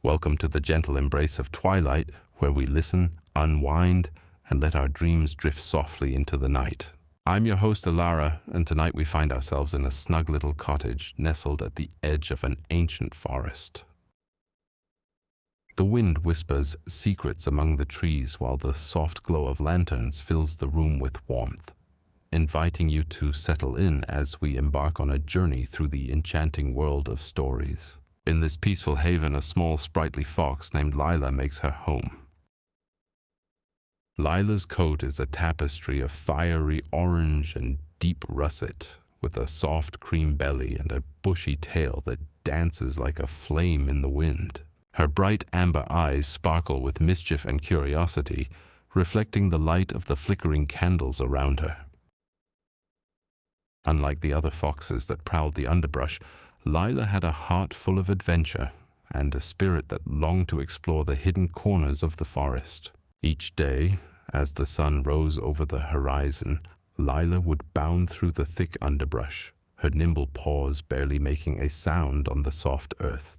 Welcome to the gentle embrace of twilight, where we listen, unwind, and let our dreams drift softly into the night. I'm your host, Elara, and tonight we find ourselves in a snug little cottage nestled at the edge of an ancient forest. The wind whispers secrets among the trees while the soft glow of lanterns fills the room with warmth, inviting you to settle in as we embark on a journey through the enchanting world of stories. In this peaceful haven, a small sprightly fox named Lila makes her home. Lila's coat is a tapestry of fiery orange and deep russet, with a soft cream belly and a bushy tail that dances like a flame in the wind. Her bright amber eyes sparkle with mischief and curiosity, reflecting the light of the flickering candles around her. Unlike the other foxes that prowled the underbrush, Lila had a heart full of adventure and a spirit that longed to explore the hidden corners of the forest. Each day, as the sun rose over the horizon, Lila would bound through the thick underbrush, her nimble paws barely making a sound on the soft earth.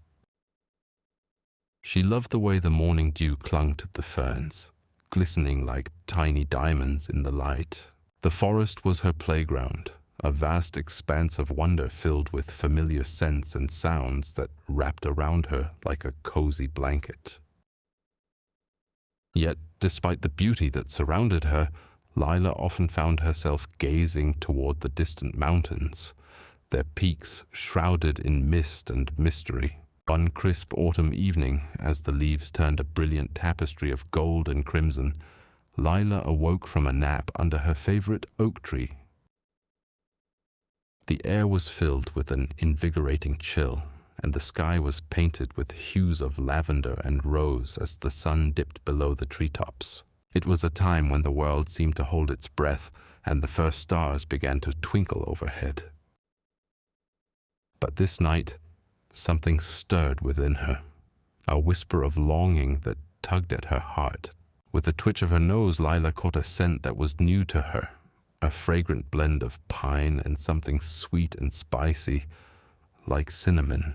She loved the way the morning dew clung to the ferns, glistening like tiny diamonds in the light. The forest was her playground, a vast expanse of wonder filled with familiar scents and sounds that wrapped around her like a cozy blanket. Yet, despite the beauty that surrounded her, Lila often found herself gazing toward the distant mountains, their peaks shrouded in mist and mystery. One crisp autumn evening, as the leaves turned a brilliant tapestry of gold and crimson, Lila awoke from a nap under her favorite oak tree. The air was filled with an invigorating chill, and the sky was painted with hues of lavender and rose as the sun dipped below the treetops. It was a time when the world seemed to hold its breath and the first stars began to twinkle overhead. But this night, something stirred within her, a whisper of longing that tugged at her heart. With a twitch of her nose, Lila caught a scent that was new to her, a fragrant blend of pine and something sweet and spicy, like cinnamon.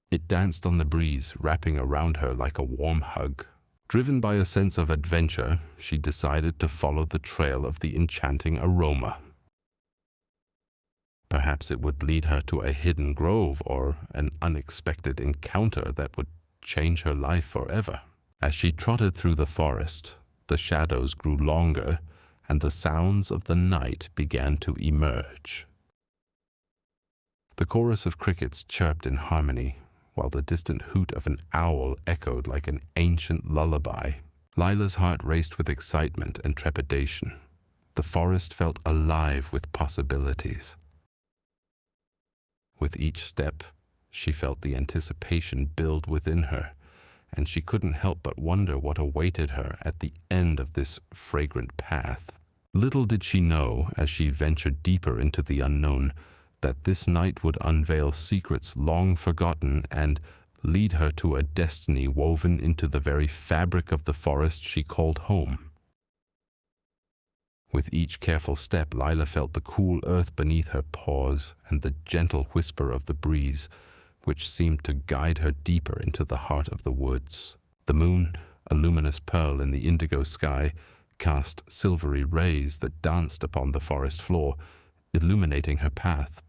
It danced on the breeze, wrapping around her like a warm hug. Driven by a sense of adventure, she decided to follow the trail of the enchanting aroma. Perhaps it would lead her to a hidden grove or an unexpected encounter that would change her life forever. As she trotted through the forest, the shadows grew longer and the sounds of the night began to emerge. The chorus of crickets chirped in harmony, while the distant hoot of an owl echoed like an ancient lullaby. Lila's heart raced with excitement and trepidation. The forest felt alive with possibilities. With each step, she felt the anticipation build within her, and she couldn't help but wonder what awaited her at the end of this fragrant path. Little did she know, as she ventured deeper into the unknown, that this night would unveil secrets long forgotten and lead her to a destiny woven into the very fabric of the forest she called home. With each careful step, Lila felt the cool earth beneath her paws and the gentle whisper of the breeze, which seemed to guide her deeper into the heart of the woods. The moon, a luminous pearl in the indigo sky, cast silvery rays that danced upon the forest floor, illuminating her path.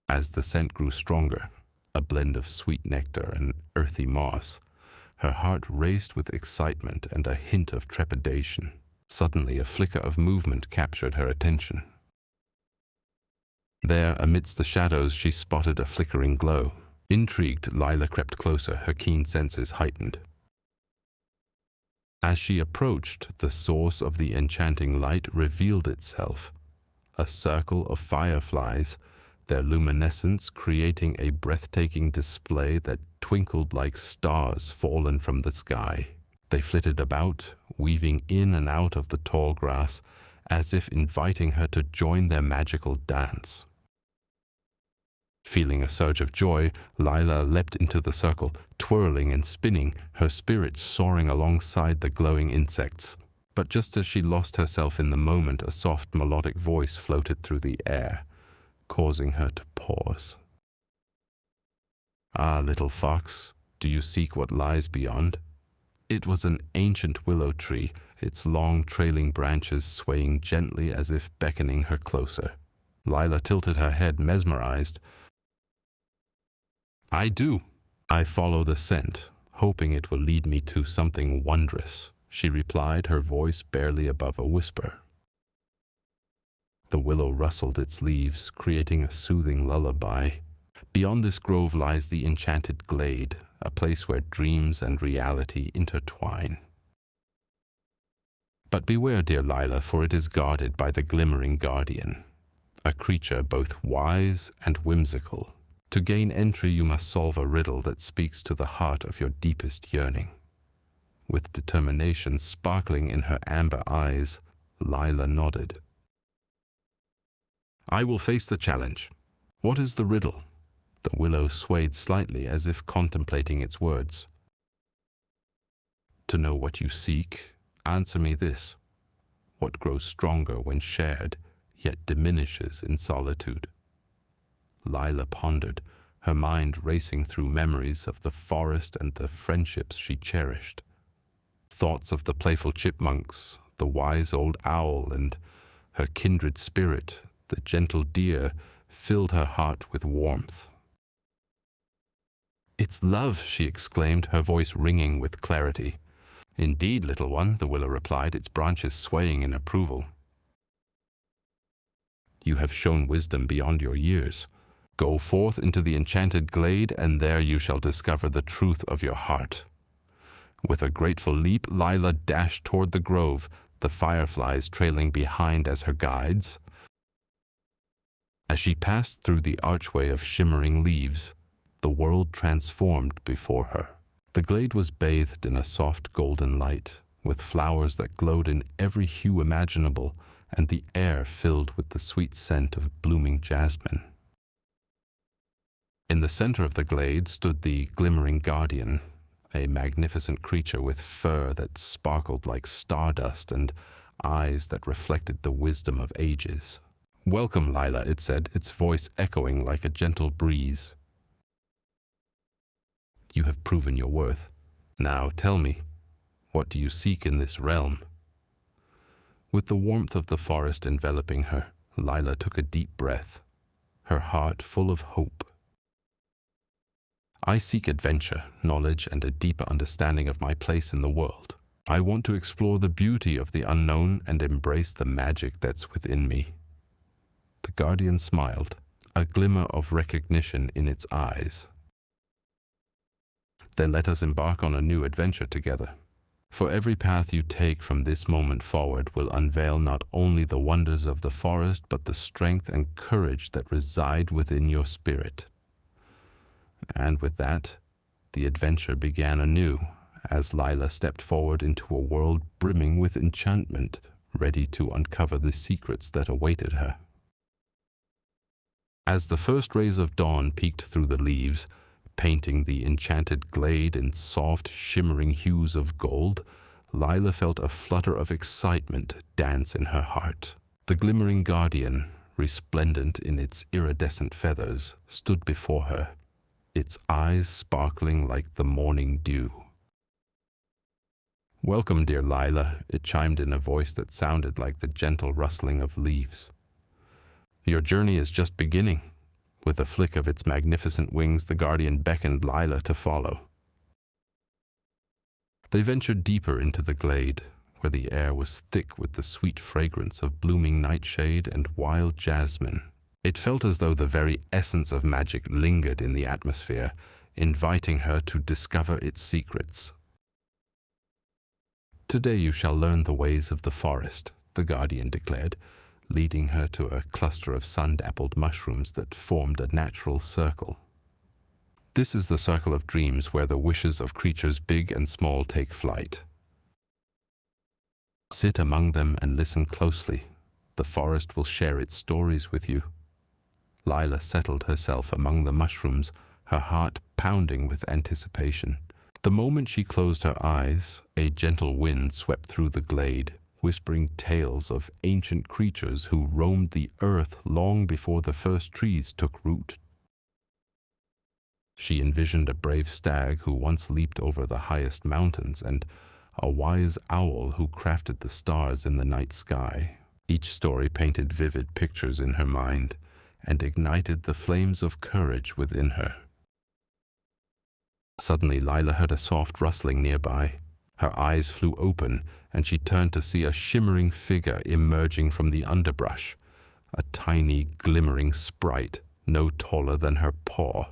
As the scent grew stronger, a blend of sweet nectar and earthy moss, her heart raced with excitement and a hint of trepidation. Suddenly, a flicker of movement captured her attention. There, amidst the shadows, she spotted a flickering glow. Intrigued, Lila crept closer, her keen senses heightened. As she approached, the source of the enchanting light revealed itself, a circle of fireflies, their luminescence creating a breathtaking display that twinkled like stars fallen from the sky. They flitted about, weaving in and out of the tall grass, as if inviting her to join their magical dance. Feeling a surge of joy, Lila leapt into the circle, twirling and spinning, her spirits soaring alongside the glowing insects. But just as she lost herself in the moment, a soft melodic voice floated through the air, causing her to pause. Ah, little fox, do you seek what lies beyond? It was an ancient willow tree, its long trailing branches swaying gently as if beckoning her closer. Lila tilted her head, mesmerized. I do. I follow the scent, hoping it will lead me to something wondrous, she replied, her voice barely above a whisper. The willow rustled its leaves, creating a soothing lullaby. Beyond this grove lies the enchanted glade, a place where dreams and reality intertwine. But beware, dear Lila, for it is guarded by the glimmering guardian, a creature both wise and whimsical. To gain entry, you must solve a riddle that speaks to the heart of your deepest yearning. With determination sparkling in her amber eyes, Lila nodded. I will face the challenge. What is the riddle? The willow swayed slightly as if contemplating its words. To know what you seek, answer me this. What grows stronger when shared, yet diminishes in solitude? Lila pondered, her mind racing through memories of the forest and the friendships she cherished. Thoughts of the playful chipmunks, the wise old owl, and her kindred spirit, the gentle deer, filled her heart with warmth. It's love, she exclaimed, her voice ringing with clarity. Indeed, little one, the willow replied, its branches swaying in approval. You have shown wisdom beyond your years. Go forth into the enchanted glade, and there you shall discover the truth of your heart. With a grateful leap, Lila dashed toward the grove, the fireflies trailing behind as her guides. As she passed through the archway of shimmering leaves, the world transformed before her. The glade was bathed in a soft golden light, with flowers that glowed in every hue imaginable, and the air filled with the sweet scent of blooming jasmine. In the center of the glade stood the glimmering guardian, a magnificent creature with fur that sparkled like stardust and eyes that reflected the wisdom of ages. Welcome, Lila, it said, its voice echoing like a gentle breeze. You have proven your worth. Now tell me, what do you seek in this realm? With the warmth of the forest enveloping her, Lila took a deep breath, her heart full of hope. I seek adventure, knowledge, and a deeper understanding of my place in the world. I want to explore the beauty of the unknown and embrace the magic that's within me. The guardian smiled, a glimmer of recognition in its eyes. Then let us embark on a new adventure together. For every path you take from this moment forward will unveil not only the wonders of the forest, but the strength and courage that reside within your spirit. And with that, the adventure began anew, as Lila stepped forward into a world brimming with enchantment, ready to uncover the secrets that awaited her. As the first rays of dawn peeked through the leaves, painting the enchanted glade in soft, shimmering hues of gold, Lila felt a flutter of excitement dance in her heart. The glimmering guardian, resplendent in its iridescent feathers, stood before her, its eyes sparkling like the morning dew. Welcome, dear Lila, it chimed in a voice that sounded like the gentle rustling of leaves. Your journey is just beginning. With a flick of its magnificent wings, the guardian beckoned Lila to follow. They ventured deeper into the glade, where the air was thick with the sweet fragrance of blooming nightshade and wild jasmine. It felt as though the very essence of magic lingered in the atmosphere, inviting her to discover its secrets. Today you shall learn the ways of the forest, the guardian declared, leading her to a cluster of sun-dappled mushrooms that formed a natural circle. This is the circle of dreams where the wishes of creatures big and small take flight. Sit among them and listen closely. The forest will share its stories with you. Lila settled herself among the mushrooms, her heart pounding with anticipation. The moment she closed her eyes, a gentle wind swept through the glade, whispering tales of ancient creatures who roamed the earth long before the first trees took root. She envisioned a brave stag who once leaped over the highest mountains and a wise owl who crafted the stars in the night sky. Each story painted vivid pictures in her mind and ignited the flames of courage within her. Suddenly, Lila heard a soft rustling nearby. Her eyes flew open, and she turned to see a shimmering figure emerging from the underbrush, a tiny, glimmering sprite no taller than her paw.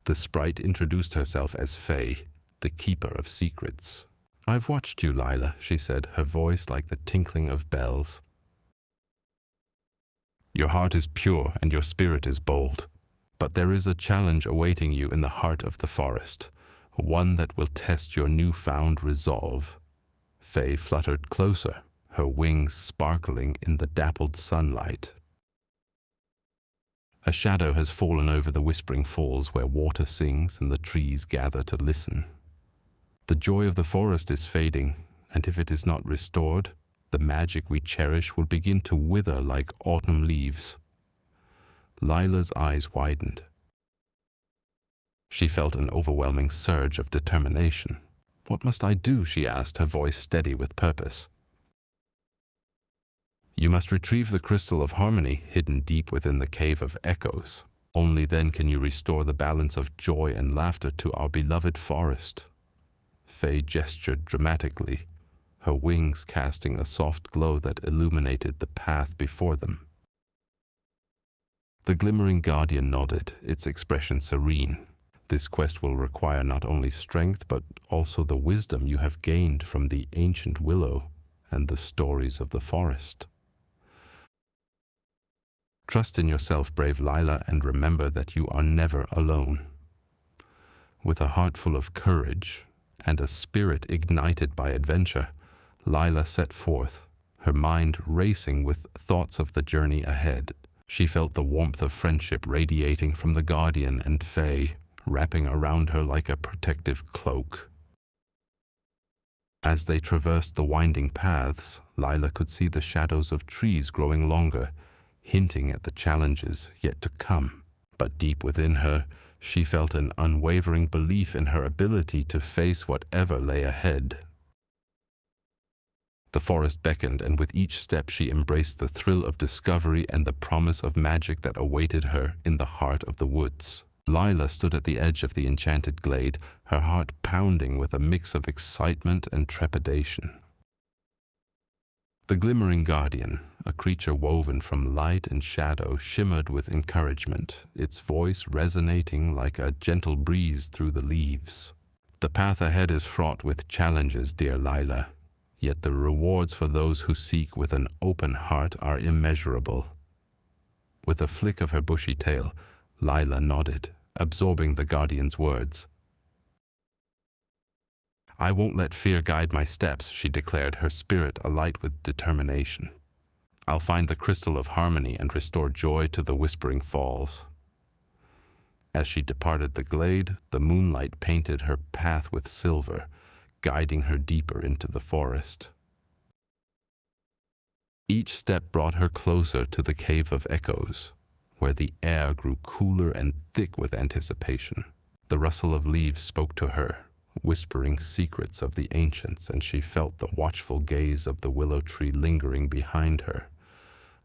The sprite introduced herself as Faye, the keeper of secrets. "I've watched you, Lila," she said, her voice like the tinkling of bells. "Your heart is pure and your spirit is bold. But there is a challenge awaiting you in the heart of the forest, one that will test your newfound resolve." Faye fluttered closer, her wings sparkling in the dappled sunlight. A shadow has fallen over the whispering falls where water sings and the trees gather to listen. The joy of the forest is fading, and if it is not restored, the magic we cherish will begin to wither like autumn leaves. Lila's eyes widened. She felt an overwhelming surge of determination. "What must I do?" she asked, her voice steady with purpose. "You must retrieve the crystal of harmony hidden deep within the cave of echoes. Only then can you restore the balance of joy and laughter to our beloved forest." Faye gestured dramatically, her wings casting a soft glow that illuminated the path before them. The glimmering guardian nodded, its expression serene. "This quest will require not only strength, but also the wisdom you have gained from the ancient willow and the stories of the forest. Trust in yourself, brave Lila, and remember that you are never alone." With a heart full of courage and a spirit ignited by adventure, Lila set forth, her mind racing with thoughts of the journey ahead. She felt the warmth of friendship radiating from the guardian and Faye, wrapping around her like a protective cloak. As they traversed the winding paths, Lila could see the shadows of trees growing longer, hinting at the challenges yet to come. But deep within her, she felt an unwavering belief in her ability to face whatever lay ahead. The forest beckoned, and with each step she embraced the thrill of discovery and the promise of magic that awaited her in the heart of the woods. Lila stood at the edge of the enchanted glade, her heart pounding with a mix of excitement and trepidation. The glimmering guardian, a creature woven from light and shadow, shimmered with encouragement, its voice resonating like a gentle breeze through the leaves. "The path ahead is fraught with challenges, dear Lila, yet the rewards for those who seek with an open heart are immeasurable." With a flick of her bushy tail, Lila nodded, absorbing the guardian's words. "I won't let fear guide my steps," she declared, her spirit alight with determination. "I'll find the crystal of harmony and restore joy to the whispering falls." As she departed the glade, the moonlight painted her path with silver, guiding her deeper into the forest. Each step brought her closer to the Cave of Echoes, where the air grew cooler and thick with anticipation. The rustle of leaves spoke to her, whispering secrets of the ancients, and she felt the watchful gaze of the willow tree lingering behind her,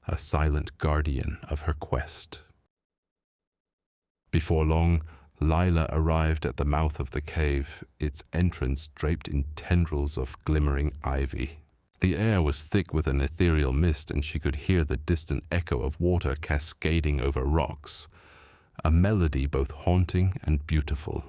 a silent guardian of her quest. Before long, Lila arrived at the mouth of the cave, its entrance draped in tendrils of glimmering ivy. The air was thick with an ethereal mist, and she could hear the distant echo of water cascading over rocks, a melody both haunting and beautiful.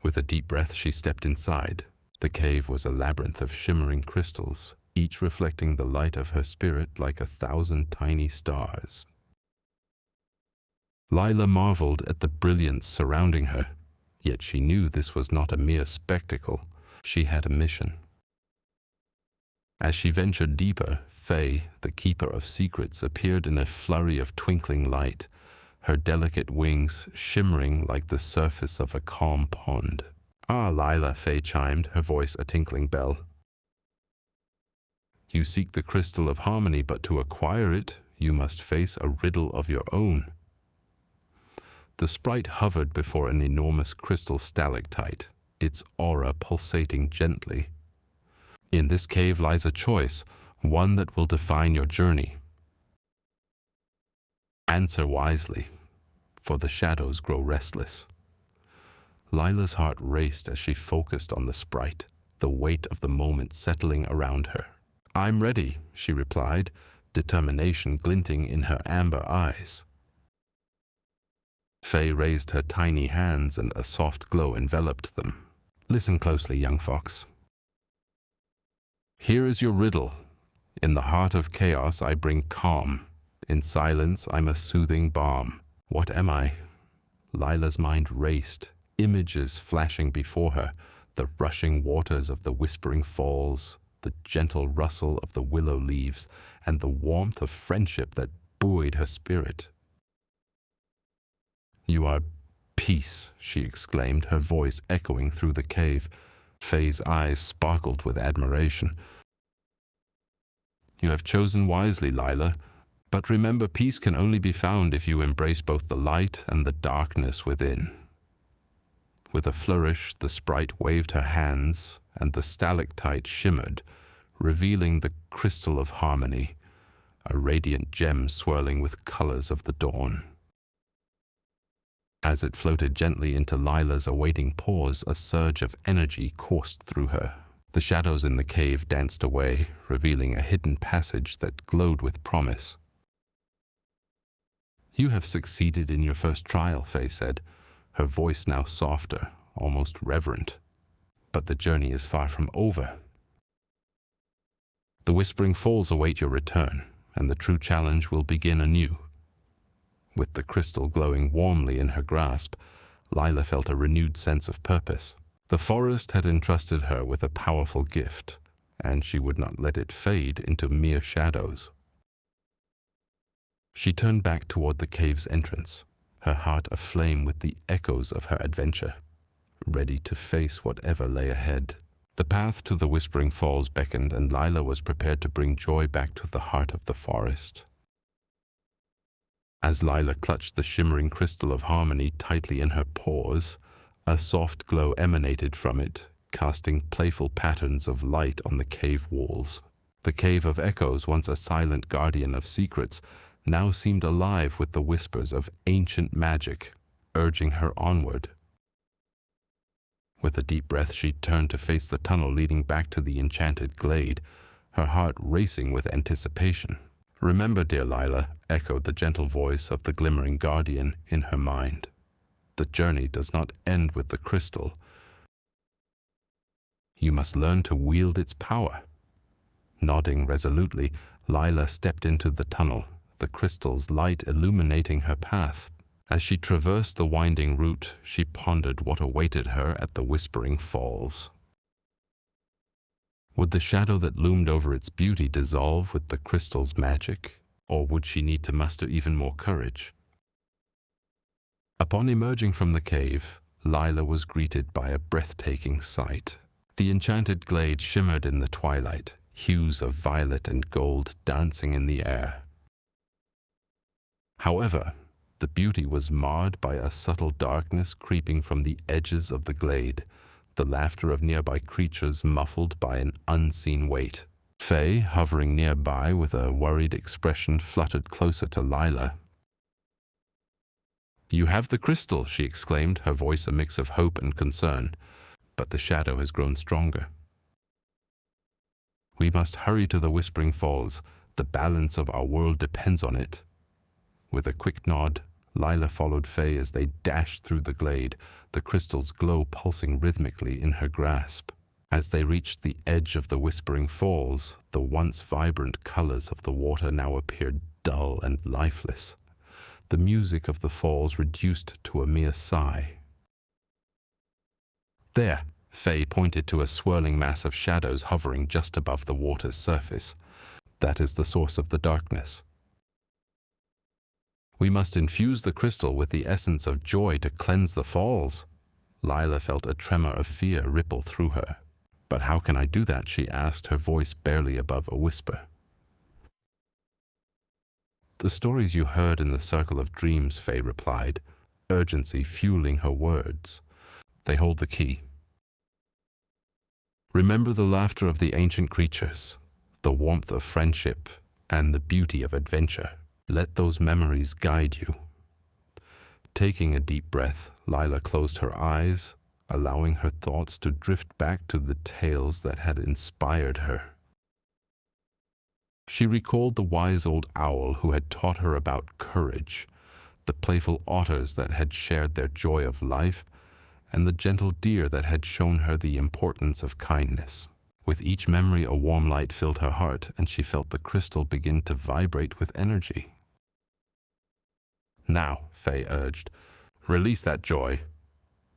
With a deep breath, she stepped inside. The cave was a labyrinth of shimmering crystals, each reflecting the light of her spirit like 1,000 tiny stars. Lila marveled at the brilliance surrounding her, yet she knew this was not a mere spectacle. She had a mission. As she ventured deeper, Faye, the keeper of secrets, appeared in a flurry of twinkling light, her delicate wings shimmering like the surface of a calm pond. "Ah, Lila," Faye chimed, her voice a tinkling bell. "You seek the crystal of harmony, but to acquire it, you must face a riddle of your own." The sprite hovered before an enormous crystal stalactite, its aura pulsating gently. In this cave lies a choice, one that will define your journey. Answer wisely, for the shadows grow restless. Lila's heart raced as she focused on the sprite, the weight of the moment settling around her. "I'm ready," she replied, determination glinting in her amber eyes. Faye raised her tiny hands and a soft glow enveloped them. "Listen closely, young fox. Here is your riddle. In the heart of chaos I bring calm. In silence I'm a soothing balm. What am I?" Lila's mind raced, images flashing before her, the rushing waters of the whispering falls, the gentle rustle of the willow leaves, and the warmth of friendship that buoyed her spirit. "You are peace," she exclaimed, her voice echoing through the cave. Faye's eyes sparkled with admiration. "You have chosen wisely, Lila, but remember, peace can only be found if you embrace both the light and the darkness within." With a flourish, the sprite waved her hands, and the stalactite shimmered, revealing the crystal of harmony, a radiant gem swirling with colors of the dawn. As it floated gently into Lila's awaiting pause, a surge of energy coursed through her. The shadows in the cave danced away, revealing a hidden passage that glowed with promise. "You have succeeded in your first trial," Faye said, her voice now softer, almost reverent. "But the journey is far from over. The Whispering Falls await your return, and the true challenge will begin anew." With the crystal glowing warmly in her grasp, Lila felt a renewed sense of purpose. The forest had entrusted her with a powerful gift, and she would not let it fade into mere shadows. She turned back toward the cave's entrance, her heart aflame with the echoes of her adventure, ready to face whatever lay ahead. The path to the Whispering Falls beckoned, and Lila was prepared to bring joy back to the heart of the forest. As Lila clutched the shimmering crystal of harmony tightly in her paws, a soft glow emanated from it, casting playful patterns of light on the cave walls. The Cave of Echoes, once a silent guardian of secrets, now seemed alive with the whispers of ancient magic, urging her onward. With a deep breath, she turned to face the tunnel leading back to the enchanted glade, her heart racing with anticipation. "Remember, dear Lila," echoed the gentle voice of the glimmering guardian in her mind. "The journey does not end with the crystal. You must learn to wield its power." Nodding resolutely, Lila stepped into the tunnel, the crystal's light illuminating her path. As she traversed the winding route, she pondered what awaited her at the Whispering Falls. Would the shadow that loomed over its beauty dissolve with the crystal's magic, or would she need to muster even more courage? Upon emerging from the cave, Lila was greeted by a breathtaking sight. The enchanted glade shimmered in the twilight, hues of violet and gold dancing in the air. However, the beauty was marred by a subtle darkness creeping from the edges of the glade, the laughter of nearby creatures muffled by an unseen weight. Faye, hovering nearby with a worried expression, fluttered closer to Lila. "You have the crystal," she exclaimed, her voice a mix of hope and concern. "But the shadow has grown stronger. We must hurry to the Whispering Falls. The balance of our world depends on it." With a quick nod, Lila followed Faye as they dashed through the glade, the crystal's glow pulsing rhythmically in her grasp. As they reached the edge of the Whispering Falls, the once vibrant colors of the water now appeared dull and lifeless. The music of the falls reduced to a mere sigh. "There," Faye pointed to a swirling mass of shadows hovering just above the water's surface. "That is the source of the darkness. We must infuse the crystal with the essence of joy to cleanse the falls." Lila felt a tremor of fear ripple through her. "But how can I do that?" she asked, her voice barely above a whisper. "The stories you heard in the Circle of Dreams," Faye replied. urgency fueling her words. They hold the key. Remember the laughter of the ancient creatures, the warmth of friendship, and the beauty of adventure. Let those memories guide you. Taking a deep breath, Lila closed her eyes, allowing her thoughts to drift back to the tales that had inspired her. She recalled the wise old owl who had taught her about courage, the playful otters that had shared their joy of life, and the gentle deer that had shown her the importance of kindness. With each memory, a warm light filled her heart, and she felt the crystal begin to vibrate with energy. "Now," Faye urged, "release that joy."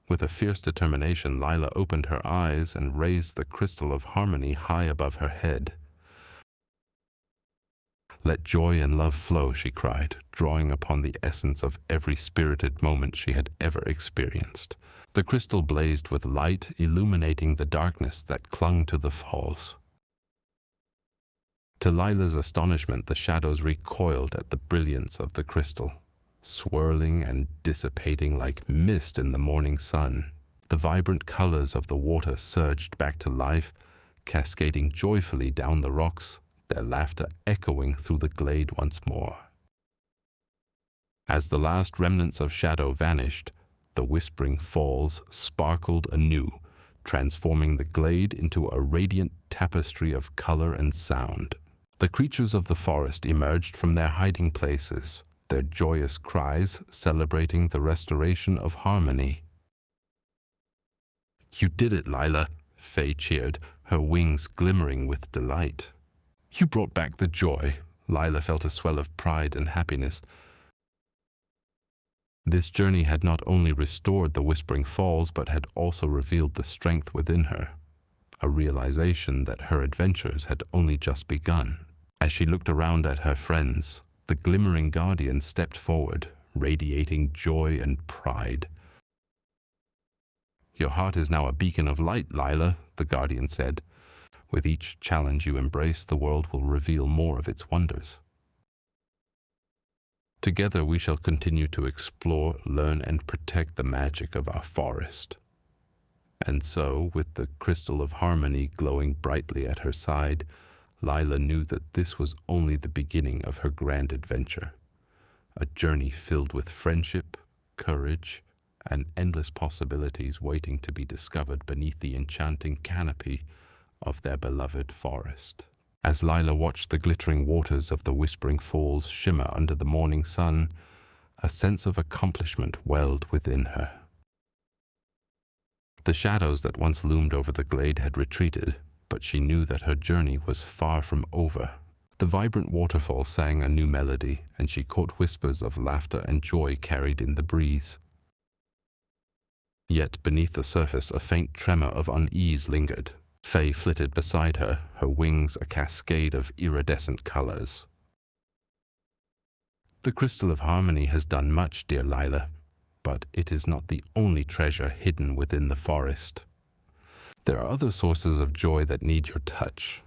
With a fierce determination, Lila opened her eyes and raised the crystal of harmony high above her head. "Let joy and love flow," she cried, drawing upon the essence of every spirited moment she had ever experienced. The crystal blazed with light, illuminating the darkness that clung to the falls. To Lila's astonishment, the shadows recoiled at the brilliance of the crystal, swirling and dissipating like mist in the morning sun. The vibrant colors of the water surged back to life, cascading joyfully down the rocks, their laughter echoing through the glade once more. As the last remnants of shadow vanished, the whispering falls sparkled anew, transforming the glade into a radiant tapestry of color and sound. The creatures of the forest emerged from their hiding places, their joyous cries celebrating the restoration of harmony. "You did it, Lila," Faye cheered, her wings glimmering with delight. "You brought back the joy." Lila felt a swell of pride and happiness. This journey had not only restored the Whispering Falls, but had also revealed the strength within her, a realization that her adventures had only just begun. As she looked around at her friends, the glimmering guardian stepped forward, radiating joy and pride. "Your heart is now a beacon of light, Lila," the guardian said. "With each challenge you embrace, the world will reveal more of its wonders. Together we shall continue to explore, learn, and protect the magic of our forest." And so, with the crystal of harmony glowing brightly at her side, Lila knew that this was only the beginning of her grand adventure, a journey filled with friendship, courage, and endless possibilities waiting to be discovered beneath the enchanting canopy of their beloved forest. As Lila watched the glittering waters of the Whispering Falls shimmer under the morning sun, a sense of accomplishment welled within her. The shadows that once loomed over the glade had retreated, but she knew that her journey was far from over. The vibrant waterfall sang a new melody, and she caught whispers of laughter and joy carried in the breeze. Yet beneath the surface a faint tremor of unease lingered. Faye flitted beside her, her wings a cascade of iridescent colors. "The crystal of harmony has done much, dear Lila, but it is not the only treasure hidden within the forest. There are other sources of joy that need your touch.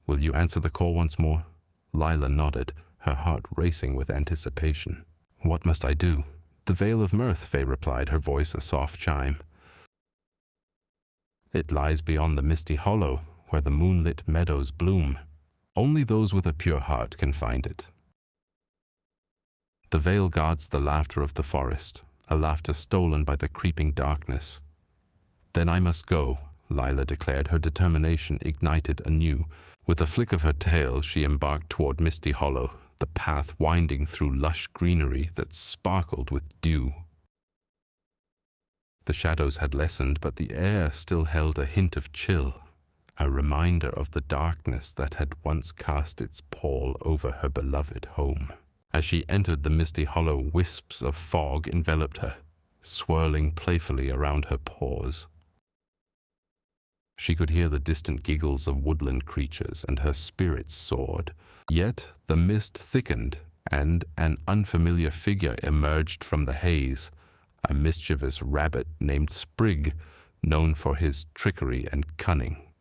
Will you answer the call once more?" Lila nodded, her heart racing with anticipation. "What must I do?" "The Veil of Mirth," Faye replied, her voice a soft chime. "It lies beyond the misty hollow, where the moonlit meadows bloom. Only those with a pure heart can find it. The veil guards the laughter of the forest, a laughter stolen by the creeping darkness." "Then I must go," Lila declared, her determination ignited anew. With a flick of her tail, she embarked toward Misty Hollow, the path winding through lush greenery that sparkled with dew. The shadows had lessened, but the air still held a hint of chill, a reminder of the darkness that had once cast its pall over her beloved home. As she entered the Misty Hollow, wisps of fog enveloped her, swirling playfully around her paws. She could hear the distant giggles of woodland creatures, and her spirits soared. Yet the mist thickened, and an unfamiliar figure emerged from the haze, a mischievous rabbit named Sprig, known for his trickery and cunning.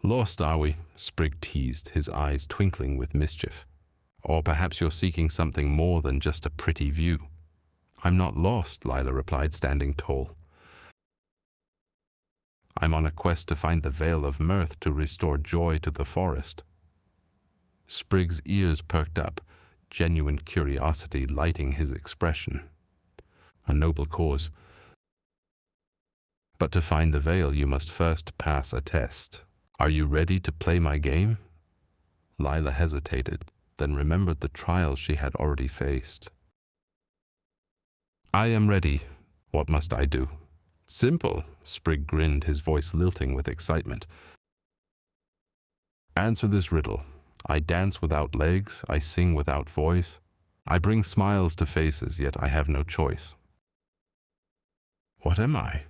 "Lost, are we?" Sprig teased, his eyes twinkling with mischief. Or perhaps you're seeking something more than just a pretty view. I'm not lost, Lila replied, standing tall. I'm on a quest to find the veil of mirth to restore joy to the forest. Sprig's ears perked up, genuine curiosity lighting his expression. A noble cause. But to find the veil, you must first pass a test. Are you ready to play my game? Lila hesitated, then remembered the trials she had already faced. I am ready. What must I do? Simple, Sprig grinned, his voice lilting with excitement. Answer this riddle. I dance without legs, I sing without voice. I bring smiles to faces, yet I have no choice. What am I?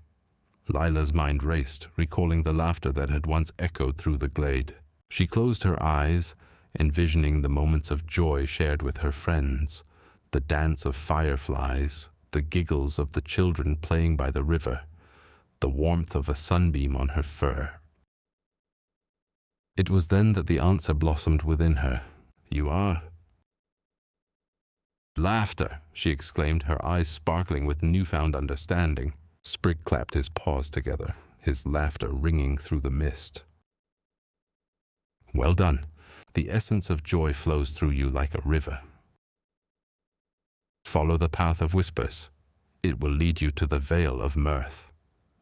Lila's mind raced, recalling the laughter that had once echoed through the glade. She closed her eyes, envisioning the moments of joy shared with her friends, the dance of fireflies, the giggles of the children playing by the river, the warmth of a sunbeam on her fur. It was then that the answer blossomed within her. You are. Laughter, she exclaimed, her eyes sparkling with newfound understanding. Sprig clapped his paws together, his laughter ringing through the mist. Well done. The essence of joy flows through you like a river. Follow the path of whispers. It will lead you to the veil of mirth.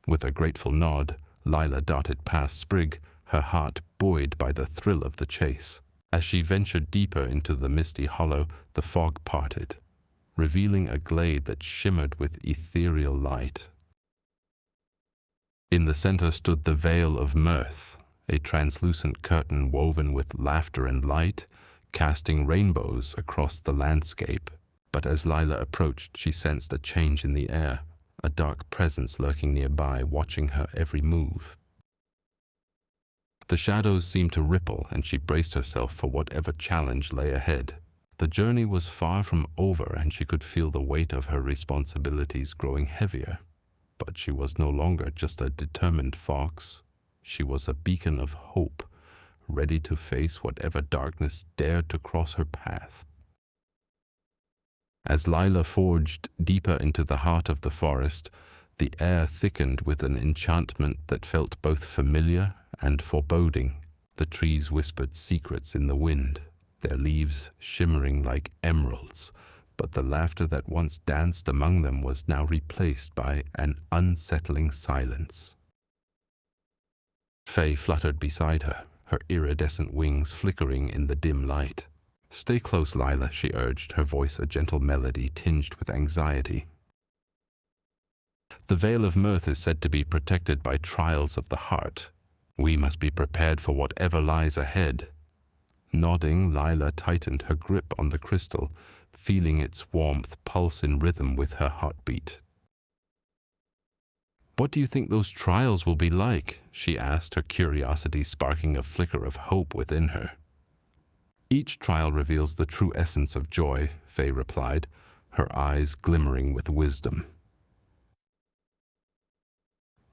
With a grateful nod, Lila darted past Sprig, her heart buoyed by the thrill of the chase. As she ventured deeper into the misty hollow, the fog parted, revealing a glade that shimmered with ethereal light. In the center stood the veil of mirth, a translucent curtain woven with laughter and light, casting rainbows across the landscape. But as Lila approached, she sensed a change in the air, a dark presence lurking nearby, watching her every move. The shadows seemed to ripple, and she braced herself for whatever challenge lay ahead. The journey was far from over, and she could feel the weight of her responsibilities growing heavier. But she was no longer just a determined fox. She was a beacon of hope, ready to face whatever darkness dared to cross her path. As Lila forged deeper into the heart of the forest, the air thickened with an enchantment that felt both familiar and foreboding. The trees whispered secrets in the wind, their leaves shimmering like emeralds, but the laughter that once danced among them was now replaced by an unsettling silence. Faye fluttered beside her, her iridescent wings flickering in the dim light. Stay close, Lila, she urged, her voice a gentle melody tinged with anxiety. The veil of mirth is said to be protected by trials of the heart. We must be prepared for whatever lies ahead. Nodding, Lila tightened her grip on the crystal, feeling its warmth pulse in rhythm with her heartbeat. What do you think those trials will be like? She asked, her curiosity sparking a flicker of hope within her. Each trial reveals the true essence of joy, Faye replied, her eyes glimmering with wisdom.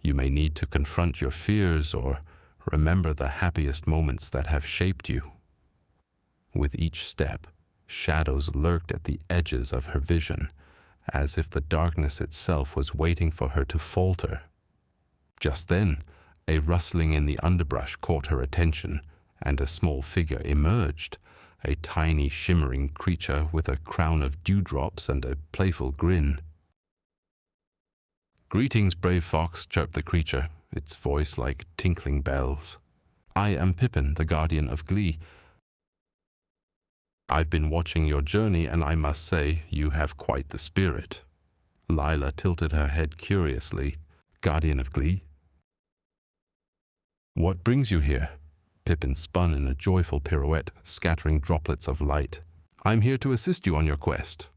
You may need to confront your fears or remember the happiest moments that have shaped you. With each step, shadows lurked at the edges of her vision, as if the darkness itself was waiting for her to falter. Just then, a rustling in the underbrush caught her attention, and a small figure emerged, a tiny shimmering creature with a crown of dewdrops and a playful grin. Greetings, brave fox, chirped the creature, its voice like tinkling bells. I am Pippin, the guardian of glee. I've been watching your journey, and I must say you have quite the spirit. Lila tilted her head curiously. Guardian of glee? What brings you here? Pippin spun in a joyful pirouette, scattering droplets of light. I'm here to assist you on your quest.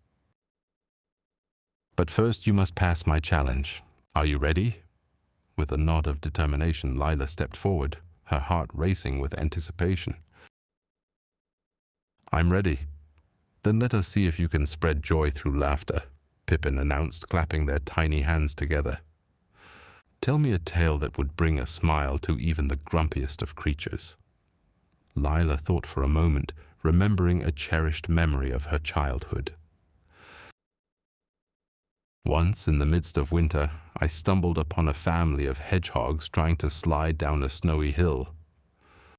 But first you must pass my challenge. Are you ready? With a nod of determination, Lila stepped forward, her heart racing with anticipation. I'm ready. Then let us see if you can spread joy through laughter, Pippin announced, clapping their tiny hands together. Tell me a tale that would bring a smile to even the grumpiest of creatures. Lila thought for a moment, remembering a cherished memory of her childhood. Once, in the midst of winter, I stumbled upon a family of hedgehogs trying to slide down a snowy hill.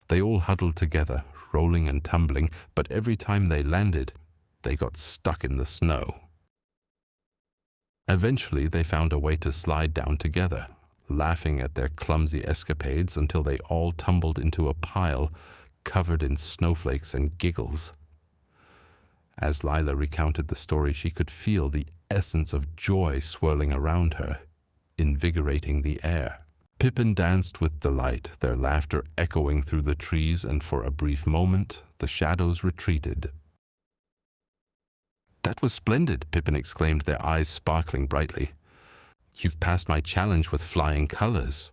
They all huddled together, rolling and tumbling, but every time they landed, they got stuck in the snow. Eventually, they found a way to slide down together, laughing at their clumsy escapades until they all tumbled into a pile covered in snowflakes and giggles. As Lila recounted the story, she could feel the essence of joy swirling around her, invigorating the air. Pippin danced with delight, their laughter echoing through the trees, and for a brief moment, the shadows retreated. "That was splendid," Pippin exclaimed, their eyes sparkling brightly. "You've passed my challenge with flying colors."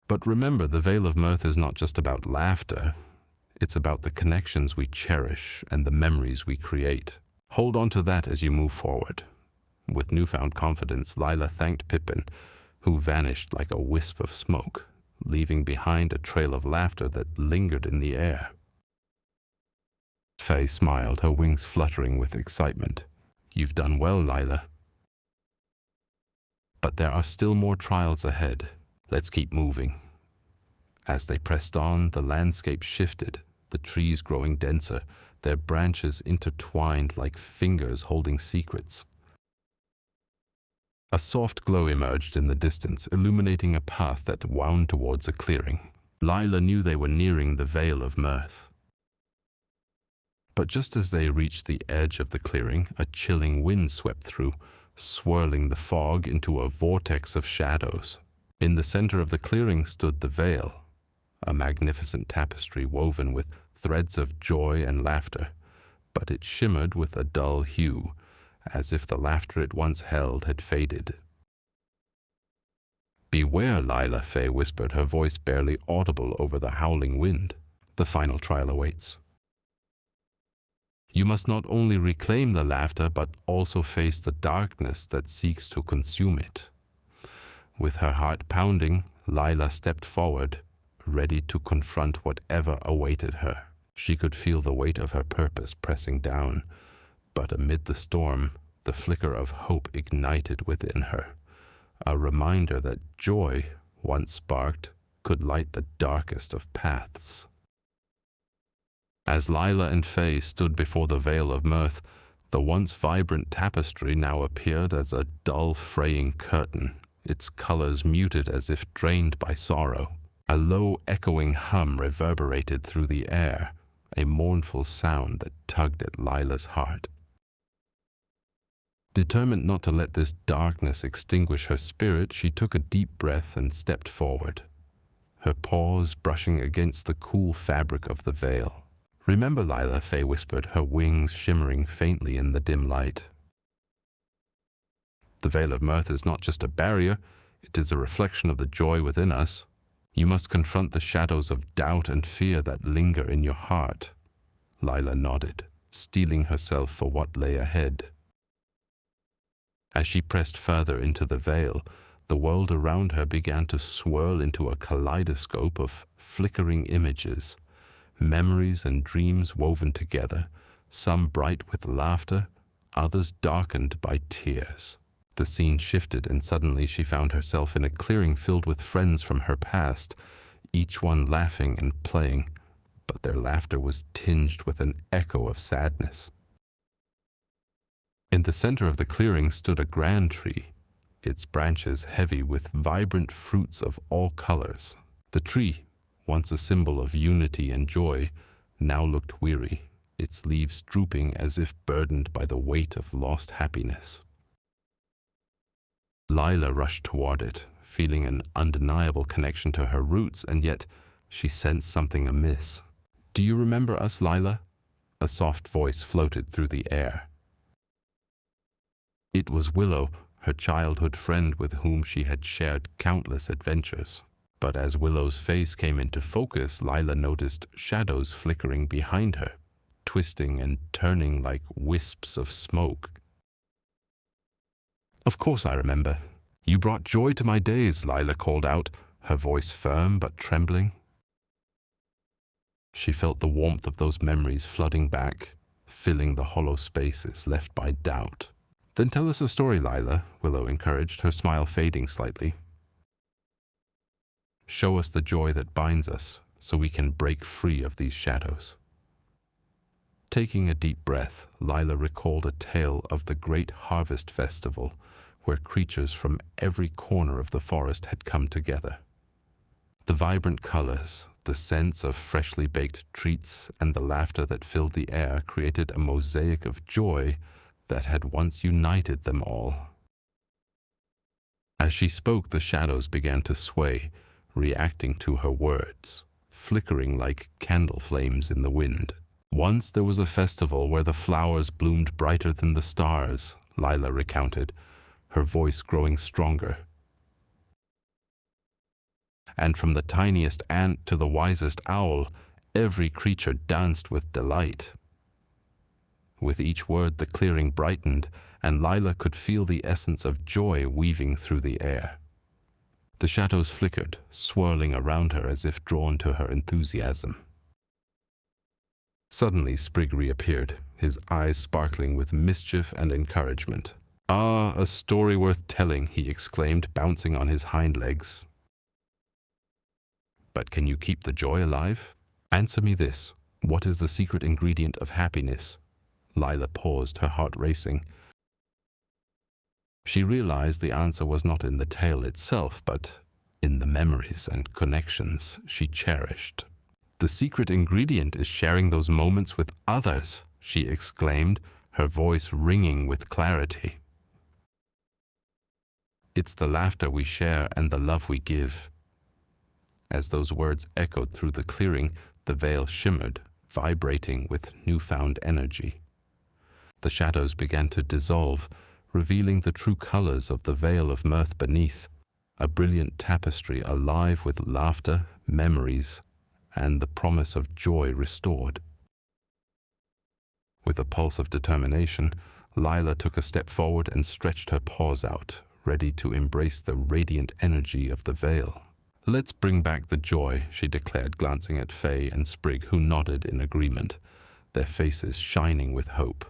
But remember, the Veil of Mirth is not just about laughter. It's about the connections we cherish and the memories we create. Hold on to that as you move forward. With newfound confidence, Lila thanked Pippin, who vanished like a wisp of smoke, leaving behind a trail of laughter that lingered in the air. Faye smiled, her wings fluttering with excitement. "You've done well, Lila. But there are still more trials ahead. Let's keep moving." As they pressed on, the landscape shifted, the trees growing denser, their branches intertwined like fingers holding secrets. A soft glow emerged in the distance, illuminating a path that wound towards a clearing. Lila knew they were nearing the Veil of Mirth. But just as they reached the edge of the clearing, a chilling wind swept through, swirling the fog into a vortex of shadows. In the center of the clearing stood the veil, a magnificent tapestry woven with threads of joy and laughter, but it shimmered with a dull hue, as if the laughter it once held had faded. "Beware, Lila," Faye whispered, her voice barely audible over the howling wind. "The final trial awaits. You must not only reclaim the laughter, but also face the darkness that seeks to consume it." With her heart pounding, Lila stepped forward, ready to confront whatever awaited her. She could feel the weight of her purpose pressing down, but amid the storm, the flicker of hope ignited within her, a reminder that joy, once sparked, could light the darkest of paths. As Lila and Faye stood before the Veil of Mirth, the once vibrant tapestry now appeared as a dull, fraying curtain, its colors muted as if drained by sorrow. A low, echoing hum reverberated through the air, a mournful sound that tugged at Lila's heart. Determined not to let this darkness extinguish her spirit, she took a deep breath and stepped forward, her paws brushing against the cool fabric of the veil. "Remember, Lila," Faye whispered, her wings shimmering faintly in the dim light. "The Veil of Mirth is not just a barrier, it is a reflection of the joy within us. You must confront the shadows of doubt and fear that linger in your heart." Lila nodded, steeling herself for what lay ahead. As she pressed further into the veil, the world around her began to swirl into a kaleidoscope of flickering images, memories and dreams woven together, some bright with laughter, others darkened by tears. The scene shifted, and suddenly she found herself in a clearing filled with friends from her past, each one laughing and playing, but their laughter was tinged with an echo of sadness. In the center of the clearing stood a grand tree, its branches heavy with vibrant fruits of all colors. The tree, once a symbol of unity and joy, now looked weary, its leaves drooping as if burdened by the weight of lost happiness. Lila rushed toward it, feeling an undeniable connection to her roots, and yet she sensed something amiss. "Do you remember us, Lila?" A soft voice floated through the air. It was Willow, her childhood friend with whom she had shared countless adventures. But as Willow's face came into focus, Lila noticed shadows flickering behind her, twisting and turning like wisps of smoke. "Of course I remember. You brought joy to my days," Lila called out, her voice firm but trembling. She felt the warmth of those memories flooding back, filling the hollow spaces left by doubt. "Then tell us a story, Lila," Willow encouraged, her smile fading slightly. "Show us the joy that binds us, so we can break free of these shadows." Taking a deep breath, Lila recalled a tale of the great harvest festival, where creatures from every corner of the forest had come together. The vibrant colors, the sense of freshly baked treats, and the laughter that filled the air created a mosaic of joy that had once united them all. As she spoke, the shadows began to sway, reacting to her words, flickering like candle flames in the wind. "Once there was a festival where the flowers bloomed brighter than the stars," Lila recounted, her voice growing stronger. "And from the tiniest ant to the wisest owl, every creature danced with delight." With each word the clearing brightened, and Lila could feel the essence of joy weaving through the air. The shadows flickered, swirling around her as if drawn to her enthusiasm. Suddenly Sprig reappeared, his eyes sparkling with mischief and encouragement. "Ah, a story worth telling," he exclaimed, bouncing on his hind legs. "But can you keep the joy alive? Answer me this. What is the secret ingredient of happiness?" Lila paused, her heart racing. She realized the answer was not in the tale itself, but in the memories and connections she cherished. "The secret ingredient is sharing those moments with others," she exclaimed, her voice ringing with clarity. "It's the laughter we share and the love we give." As those words echoed through the clearing, the veil shimmered, vibrating with newfound energy. The shadows began to dissolve, revealing the true colors of the veil of mirth beneath, a brilliant tapestry alive with laughter, memories, and the promise of joy restored. With a pulse of determination, Lila took a step forward and stretched her paws out, ready to embrace the radiant energy of the veil. "Let's bring back the joy," she declared, glancing at Faye and Sprig, who nodded in agreement, their faces shining with hope.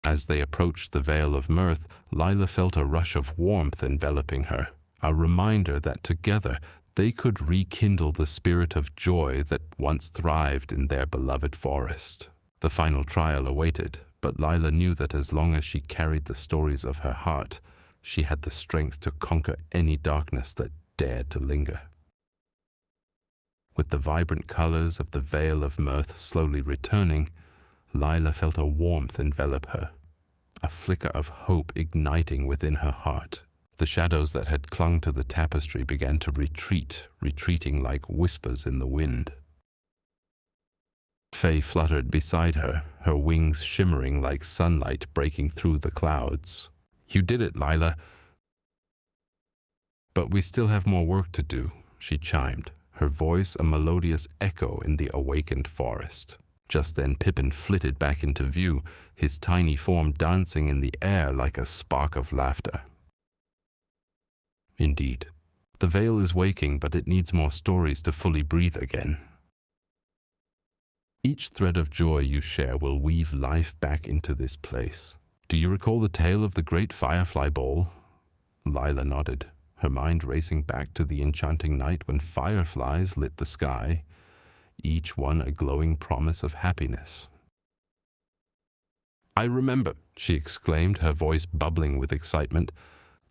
As they approached the veil of mirth, Lila felt a rush of warmth enveloping her, a reminder that together they could rekindle the spirit of joy that once thrived in their beloved forest. The final trial awaited, but Lila knew that as long as she carried the stories of her heart, she had the strength to conquer any darkness that dared to linger. With the vibrant colors of the veil of mirth slowly returning, Lila felt a warmth envelop her, a flicker of hope igniting within her heart. The shadows that had clung to the tapestry began to retreat, retreating like whispers in the wind. Faye fluttered beside her, her wings shimmering like sunlight breaking through the clouds. "You did it, Lila." "But we still have more work to do," she chimed, her voice a melodious echo in the awakened forest. Just then Pippin flitted back into view, his tiny form dancing in the air like a spark of laughter. "Indeed, the veil is waking, but it needs more stories to fully breathe again. Each thread of joy you share will weave life back into this place. Do you recall the tale of the great firefly ball?" Lila nodded, her mind racing back to the enchanting night when fireflies lit the sky, each one a glowing promise of happiness. "I remember," she exclaimed, her voice bubbling with excitement.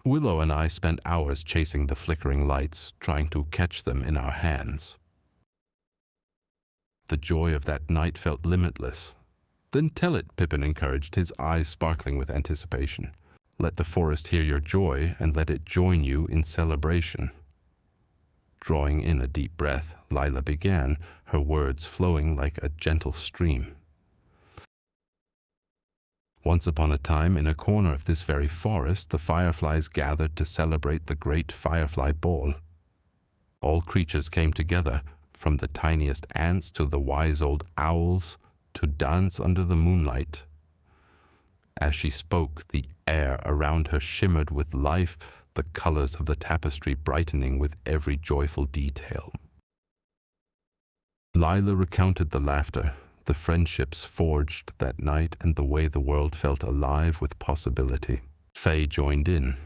"Willow and I spent hours chasing the flickering lights, trying to catch them in our hands. The joy of that night felt limitless." "Then tell it," Pippin encouraged, his eyes sparkling with anticipation. "Let the forest hear your joy, and let it join you in celebration." Drawing in a deep breath, Lila began, her words flowing like a gentle stream. "Once upon a time, in a corner of this very forest, the fireflies gathered to celebrate the great firefly ball. All creatures came together, from the tiniest ants to the wise old owls, to dance under the moonlight." As she spoke, the air around her shimmered with life, the colors of the tapestry brightening with every joyful detail. Lila recounted the laughter, the friendships forged that night, and the way the world felt alive with possibility. Faye joined in,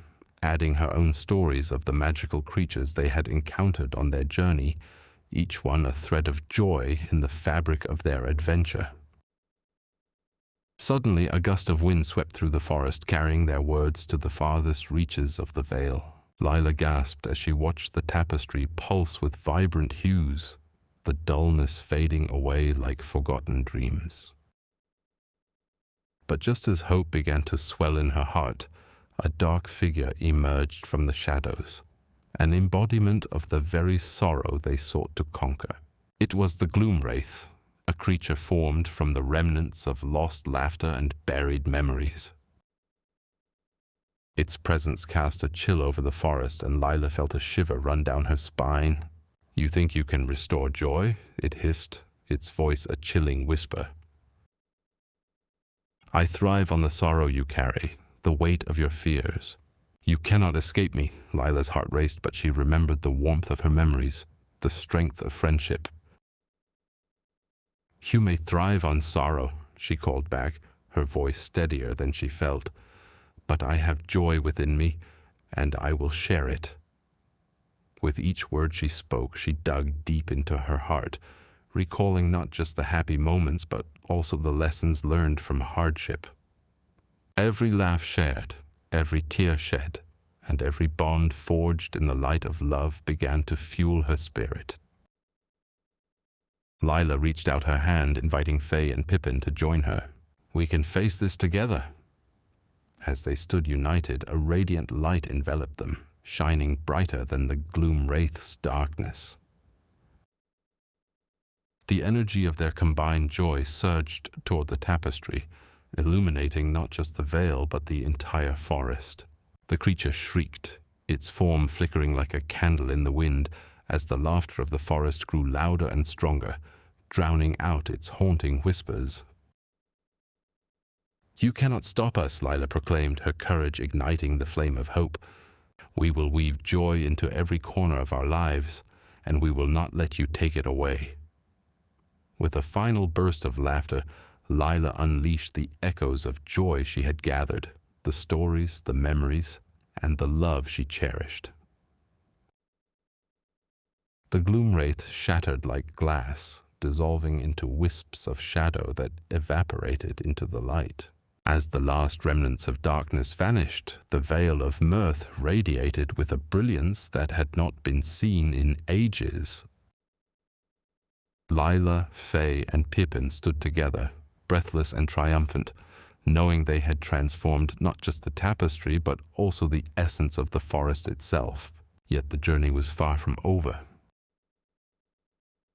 adding her own stories of the magical creatures they had encountered on their journey, each one a thread of joy in the fabric of their adventure. Suddenly, a gust of wind swept through the forest, carrying their words to the farthest reaches of the vale. Lila gasped as she watched the tapestry pulse with vibrant hues, the dullness fading away like forgotten dreams. But just as hope began to swell in her heart, a dark figure emerged from the shadows, an embodiment of the very sorrow they sought to conquer. It was the Gloom Wraith, a creature formed from the remnants of lost laughter and buried memories. Its presence cast a chill over the forest, and Lila felt a shiver run down her spine. "You think you can restore joy?" it hissed, its voice a chilling whisper. "I thrive on the sorrow you carry, the weight of your fears. You cannot escape me." Lila's heart raced, but she remembered the warmth of her memories, the strength of friendship. "You may thrive on sorrow," she called back, her voice steadier than she felt. "But I have joy within me, and I will share it." With each word she spoke, she dug deep into her heart, recalling not just the happy moments, but also the lessons learned from hardship. Every laugh shared, every tear shed, and every bond forged in the light of love began to fuel her spirit. Lila reached out her hand, inviting Faye and Pippin to join her. "We can face this together." As they stood united, a radiant light enveloped them, shining brighter than the Gloom Wraith's darkness. The energy of their combined joy surged toward the tapestry, illuminating not just the vale but the entire forest. The creature shrieked, its form flickering like a candle in the wind, as the laughter of the forest grew louder and stronger, drowning out its haunting whispers. "You cannot stop us," Lila proclaimed, her courage igniting the flame of hope. "We will weave joy into every corner of our lives, and we will not let you take it away." With a final burst of laughter, Lila unleashed the echoes of joy she had gathered, the stories, the memories, and the love she cherished. The Gloom Wraith shattered like glass, dissolving into wisps of shadow that evaporated into the light. As the last remnants of darkness vanished, the veil of mirth radiated with a brilliance that had not been seen in ages. Lila, Faye, and Pippin stood together, breathless and triumphant, knowing they had transformed not just the tapestry but also the essence of the forest itself. Yet the journey was far from over.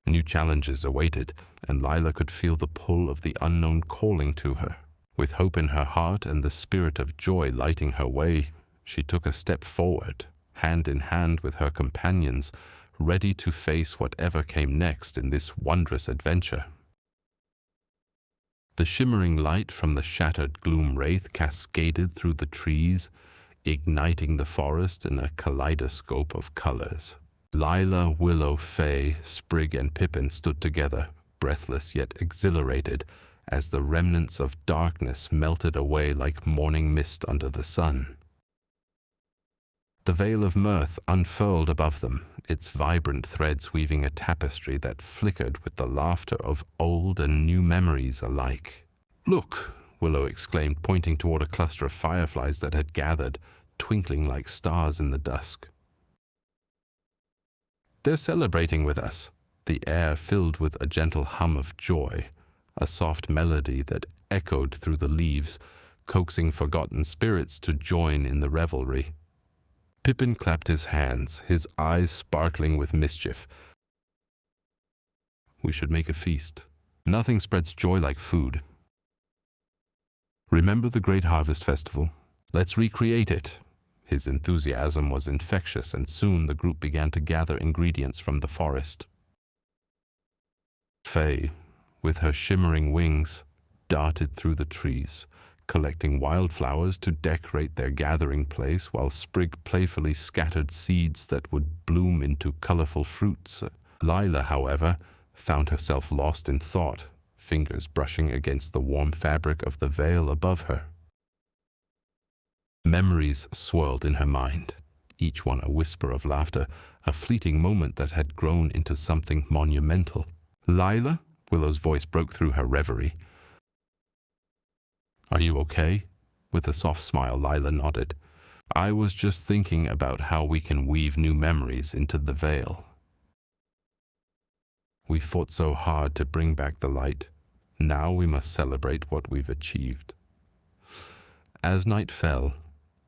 New challenges awaited, and Lila could feel the pull of the unknown calling to her. With hope in her heart and the spirit of joy lighting her way, she took a step forward, hand in hand with her companions, ready to face whatever came next in this wondrous adventure. The shimmering light from the shattered Gloom Wraith cascaded through the trees, igniting the forest in a kaleidoscope of colors. Lila, Willow, Faye, Sprig, and Pippin stood together, breathless yet exhilarated, as the remnants of darkness melted away like morning mist under the sun. The veil of mirth unfurled above them, its vibrant threads weaving a tapestry that flickered with the laughter of old and new memories alike. "Look!" Willow exclaimed, pointing toward a cluster of fireflies that had gathered, twinkling like stars in the dusk. "They're celebrating with us." The air filled with a gentle hum of joy, a soft melody that echoed through the leaves, coaxing forgotten spirits to join in the revelry. Pippin clapped his hands, his eyes sparkling with mischief. "We should make a feast. Nothing spreads joy like food. Remember the Great Harvest Festival? Let's recreate it." His enthusiasm was infectious, and soon the group began to gather ingredients from the forest. Faye, with her shimmering wings, darted through the trees, collecting wildflowers to decorate their gathering place, while Sprig playfully scattered seeds that would bloom into colorful fruits. Lila, however, found herself lost in thought, fingers brushing against the warm fabric of the veil above her. Memories swirled in her mind, each one a whisper of laughter, a fleeting moment that had grown into something monumental. "Lila?" Willow's voice broke through her reverie. "Are you okay?" With a soft smile, Lila nodded. "I was just thinking about how we can weave new memories into the veil. We fought so hard to bring back the light. Now we must celebrate what we've achieved." As night fell,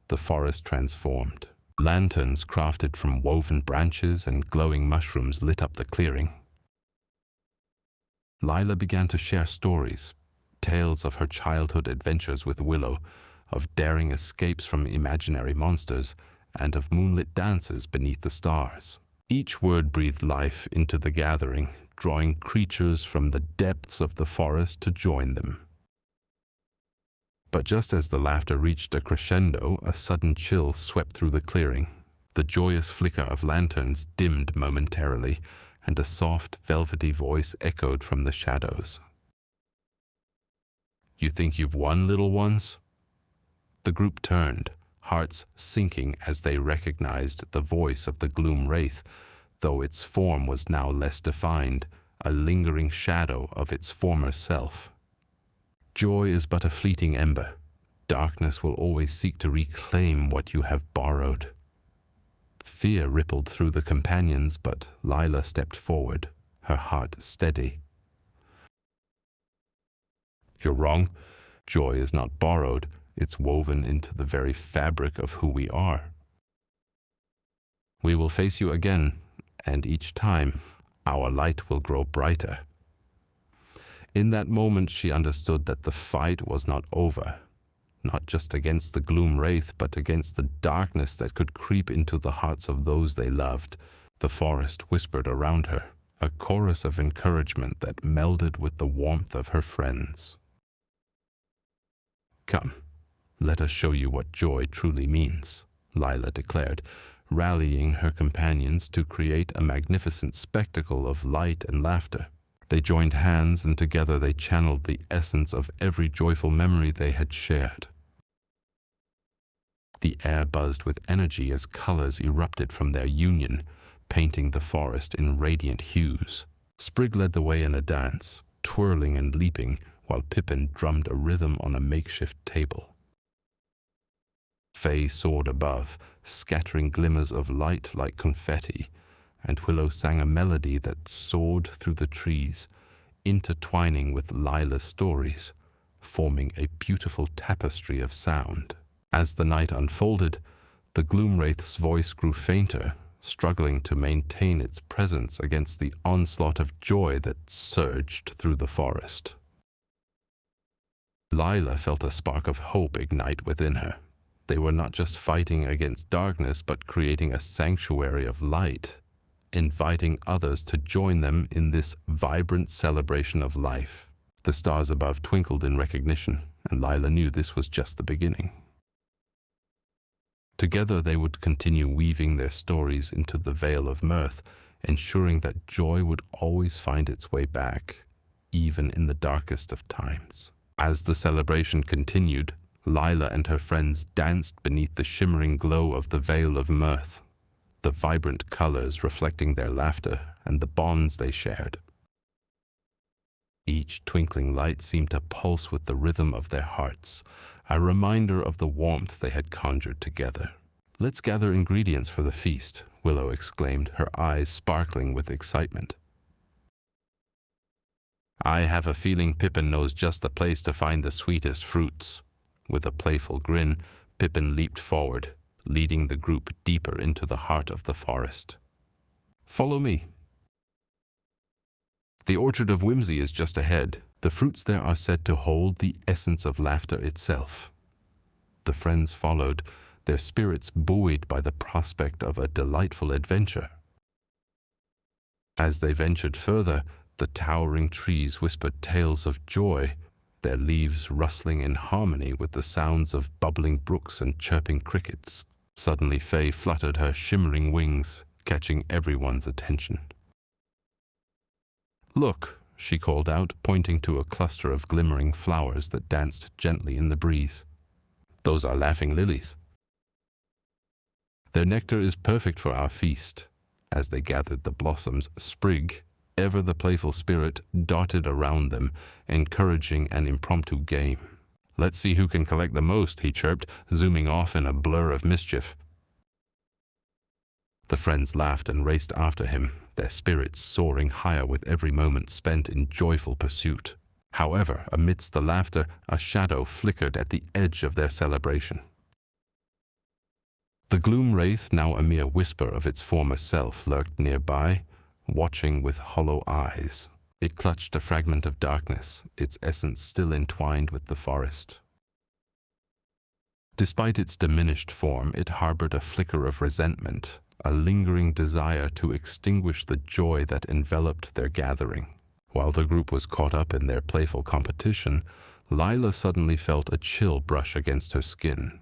the forest transformed. Lanterns crafted from woven branches and glowing mushrooms lit up the clearing. Lila began to share stories, tales of her childhood adventures with Willow, of daring escapes from imaginary monsters, and of moonlit dances beneath the stars. Each word breathed life into the gathering, drawing creatures from the depths of the forest to join them. But just as the laughter reached a crescendo, a sudden chill swept through the clearing. The joyous flicker of lanterns dimmed momentarily, and a soft, velvety voice echoed from the shadows. "You think you've won, little ones?" The group turned, hearts sinking as they recognized the voice of the gloom wraith, though its form was now less defined, a lingering shadow of its former self. "Joy is but a fleeting ember. Darkness will always seek to reclaim what you have borrowed." Fear rippled through the companions, but Lila stepped forward, her heart steady. "You're wrong. Joy is not borrowed. It's woven into the very fabric of who we are. We will face you again, and each time, our light will grow brighter." In that moment, she understood that the fight was not over, not just against the gloom wraith, but against the darkness that could creep into the hearts of those they loved. The forest whispered around her, a chorus of encouragement that melded with the warmth of her friends. "Come, let us show you what joy truly means," Lila declared, rallying her companions to create a magnificent spectacle of light and laughter. They joined hands, and together they channeled the essence of every joyful memory they had shared. The air buzzed with energy as colors erupted from their union, painting the forest in radiant hues. Sprig led the way in a dance, twirling and leaping, while Pippin drummed a rhythm on a makeshift table. Faye soared above, scattering glimmers of light like confetti, and Willow sang a melody that soared through the trees, intertwining with Lila's stories, forming a beautiful tapestry of sound. As the night unfolded, the gloomwraith's voice grew fainter, struggling to maintain its presence against the onslaught of joy that surged through the forest. Lila felt a spark of hope ignite within her. They were not just fighting against darkness, but creating a sanctuary of light, inviting others to join them in this vibrant celebration of life. The stars above twinkled in recognition, and Lila knew this was just the beginning. Together they would continue weaving their stories into the veil of mirth, ensuring that joy would always find its way back, even in the darkest of times. As the celebration continued, Lila and her friends danced beneath the shimmering glow of the veil of mirth, the vibrant colors reflecting their laughter and the bonds they shared. Each twinkling light seemed to pulse with the rhythm of their hearts, a reminder of the warmth they had conjured together. "Let's gather ingredients for the feast," Willow exclaimed, her eyes sparkling with excitement. "I have a feeling Pippin knows just the place to find the sweetest fruits." With a playful grin, Pippin leaped forward, leading the group deeper into the heart of the forest. "Follow me. The Orchard of Whimsy is just ahead. The fruits there are said to hold the essence of laughter itself." The friends followed, their spirits buoyed by the prospect of a delightful adventure. As they ventured further, the towering trees whispered tales of joy, their leaves rustling in harmony with the sounds of bubbling brooks and chirping crickets. Suddenly Faye fluttered her shimmering wings, catching everyone's attention. "Look," she called out, pointing to a cluster of glimmering flowers that danced gently in the breeze. "Those are laughing lilies. Their nectar is perfect for our feast." As they gathered the blossoms, Sprig, ever the playful spirit, darted around them, encouraging an impromptu game. "Let's see who can collect the most," he chirped, zooming off in a blur of mischief. The friends laughed and raced after him, their spirits soaring higher with every moment spent in joyful pursuit. However, amidst the laughter, a shadow flickered at the edge of their celebration. The gloom wraith, now a mere whisper of its former self, lurked nearby, watching with hollow eyes. It clutched a fragment of darkness, its essence still entwined with the forest. Despite its diminished form, it harbored a flicker of resentment, a lingering desire to extinguish the joy that enveloped their gathering. While the group was caught up in their playful competition, Lila suddenly felt a chill brush against her skin.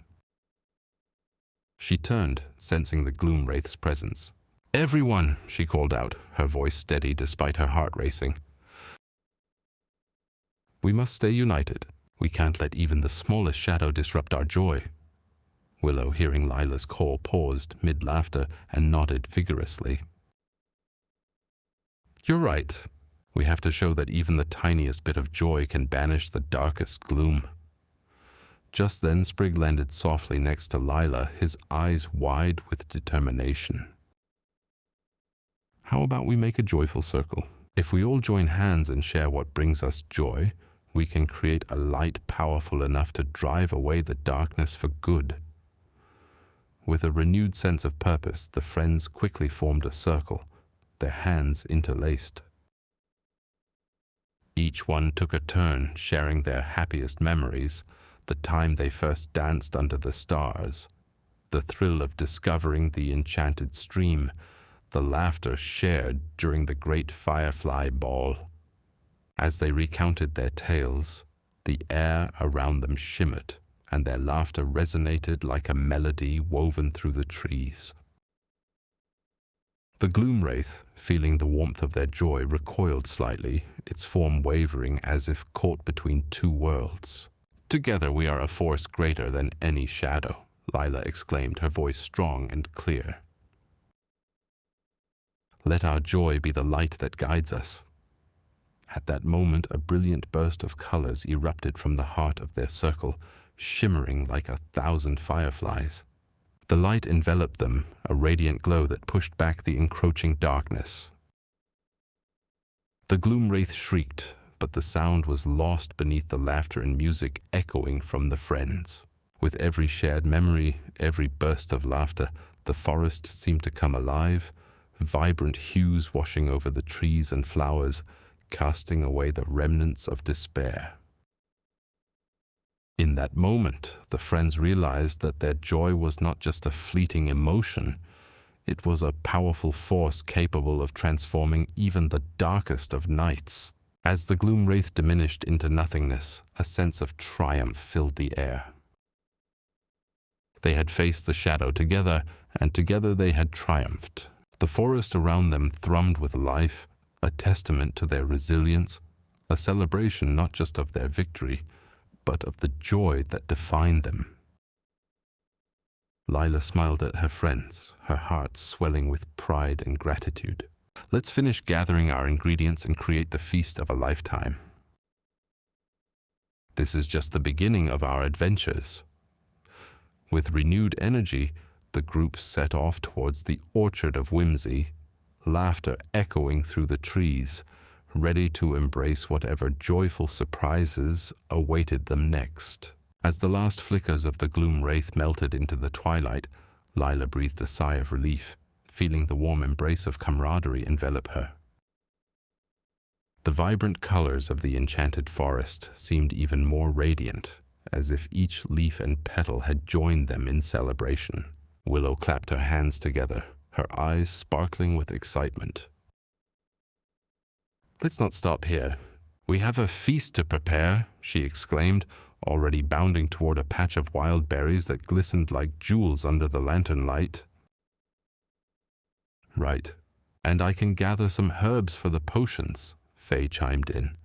She turned, sensing the gloom wraith's presence. "Everyone," she called out, her voice steady despite her heart racing. "We must stay united. We can't let even the smallest shadow disrupt our joy." Willow, hearing Lila's call, paused mid-laughter and nodded vigorously. "You're right. We have to show that even the tiniest bit of joy can banish the darkest gloom." Just then Sprig landed softly next to Lila, his eyes wide with determination. "How about we make a joyful circle? If we all join hands and share what brings us joy, we can create a light powerful enough to drive away the darkness for good." With a renewed sense of purpose, the friends quickly formed a circle, their hands interlaced. Each one took a turn, sharing their happiest memories, the time they first danced under the stars, the thrill of discovering the enchanted stream, the laughter shared during the great firefly ball. As they recounted their tales, the air around them shimmered, and their laughter resonated like a melody woven through the trees. The gloom wraith, feeling the warmth of their joy, recoiled slightly, its form wavering as if caught between two worlds. "Together we are a force greater than any shadow," Lila exclaimed, her voice strong and clear. "Let our joy be the light that guides us." At that moment, a brilliant burst of colors erupted from the heart of their circle, shimmering like 1,000 fireflies. The light enveloped them, a radiant glow that pushed back the encroaching darkness. The gloom wraith shrieked, but the sound was lost beneath the laughter and music echoing from the friends. With every shared memory, every burst of laughter, the forest seemed to come alive, vibrant hues washing over the trees and flowers, casting away the remnants of despair. In that moment, the friends realized that their joy was not just a fleeting emotion. It was a powerful force capable of transforming even the darkest of nights. As the gloom wraith diminished into nothingness, a sense of triumph filled the air. They had faced the shadow together, and together they had triumphed. The forest around them thrummed with life, a testament to their resilience, a celebration not just of their victory, but of the joy that defined them. Lila smiled at her friends, her heart swelling with pride and gratitude. "Let's finish gathering our ingredients and create the feast of a lifetime. This is just the beginning of our adventures." With renewed energy, the group set off towards the orchard of whimsy, laughter echoing through the trees, ready to embrace whatever joyful surprises awaited them next. As the last flickers of the gloom wraith melted into the twilight, Lila breathed a sigh of relief, feeling the warm embrace of camaraderie envelop her. The vibrant colors of the enchanted forest seemed even more radiant, as if each leaf and petal had joined them in celebration. Willow clapped her hands together, her eyes sparkling with excitement. "Let's not stop here. We have a feast to prepare," she exclaimed, already bounding toward a patch of wild berries that glistened like jewels under the lantern light. "Right. And I can gather some herbs for the potions," Faye chimed in,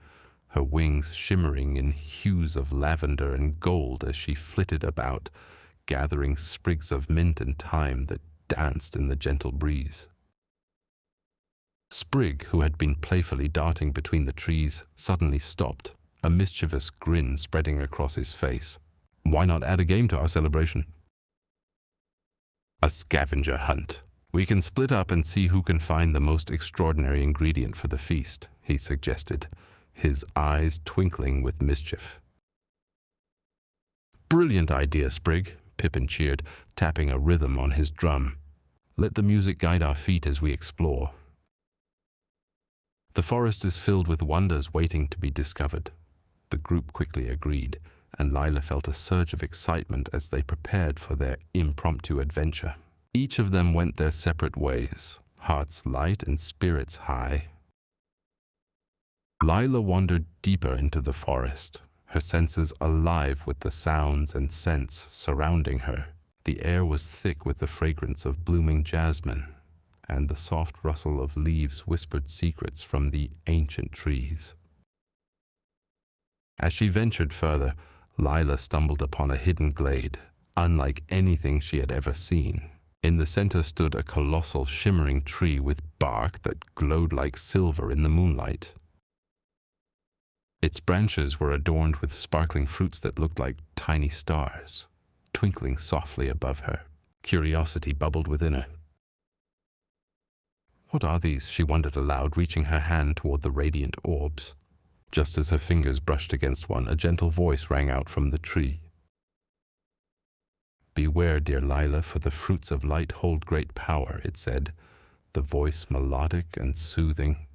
her wings shimmering in hues of lavender and gold as she flitted about, gathering sprigs of mint and thyme that danced in the gentle breeze. Sprig, who had been playfully darting between the trees, suddenly stopped, a mischievous grin spreading across his face. "Why not add a game to our celebration?" "A scavenger hunt. We can split up and see who can find the most extraordinary ingredient for the feast," he suggested, his eyes twinkling with mischief. "Brilliant idea, Sprig," Pippin cheered, tapping a rhythm on his drum. "Let the music guide our feet as we explore." "The forest is filled with wonders waiting to be discovered." The group quickly agreed, and Lila felt a surge of excitement as they prepared for their impromptu adventure. Each of them went their separate ways, hearts light and spirits high. Lila wandered deeper into the forest, her senses alive with the sounds and scents surrounding her. The air was thick with the fragrance of blooming jasmine, and the soft rustle of leaves whispered secrets from the ancient trees. As she ventured further, Lila stumbled upon a hidden glade, unlike anything she had ever seen. In the center stood a colossal shimmering tree with bark that glowed like silver in the moonlight. Its branches were adorned with sparkling fruits that looked like tiny stars, twinkling softly above her. Curiosity bubbled within her. "What are these?" she wondered aloud, reaching her hand toward the radiant orbs. Just as her fingers brushed against one, a gentle voice rang out from the tree. "Beware, dear Lila, for the fruits of light hold great power," it said, the voice melodic and soothing.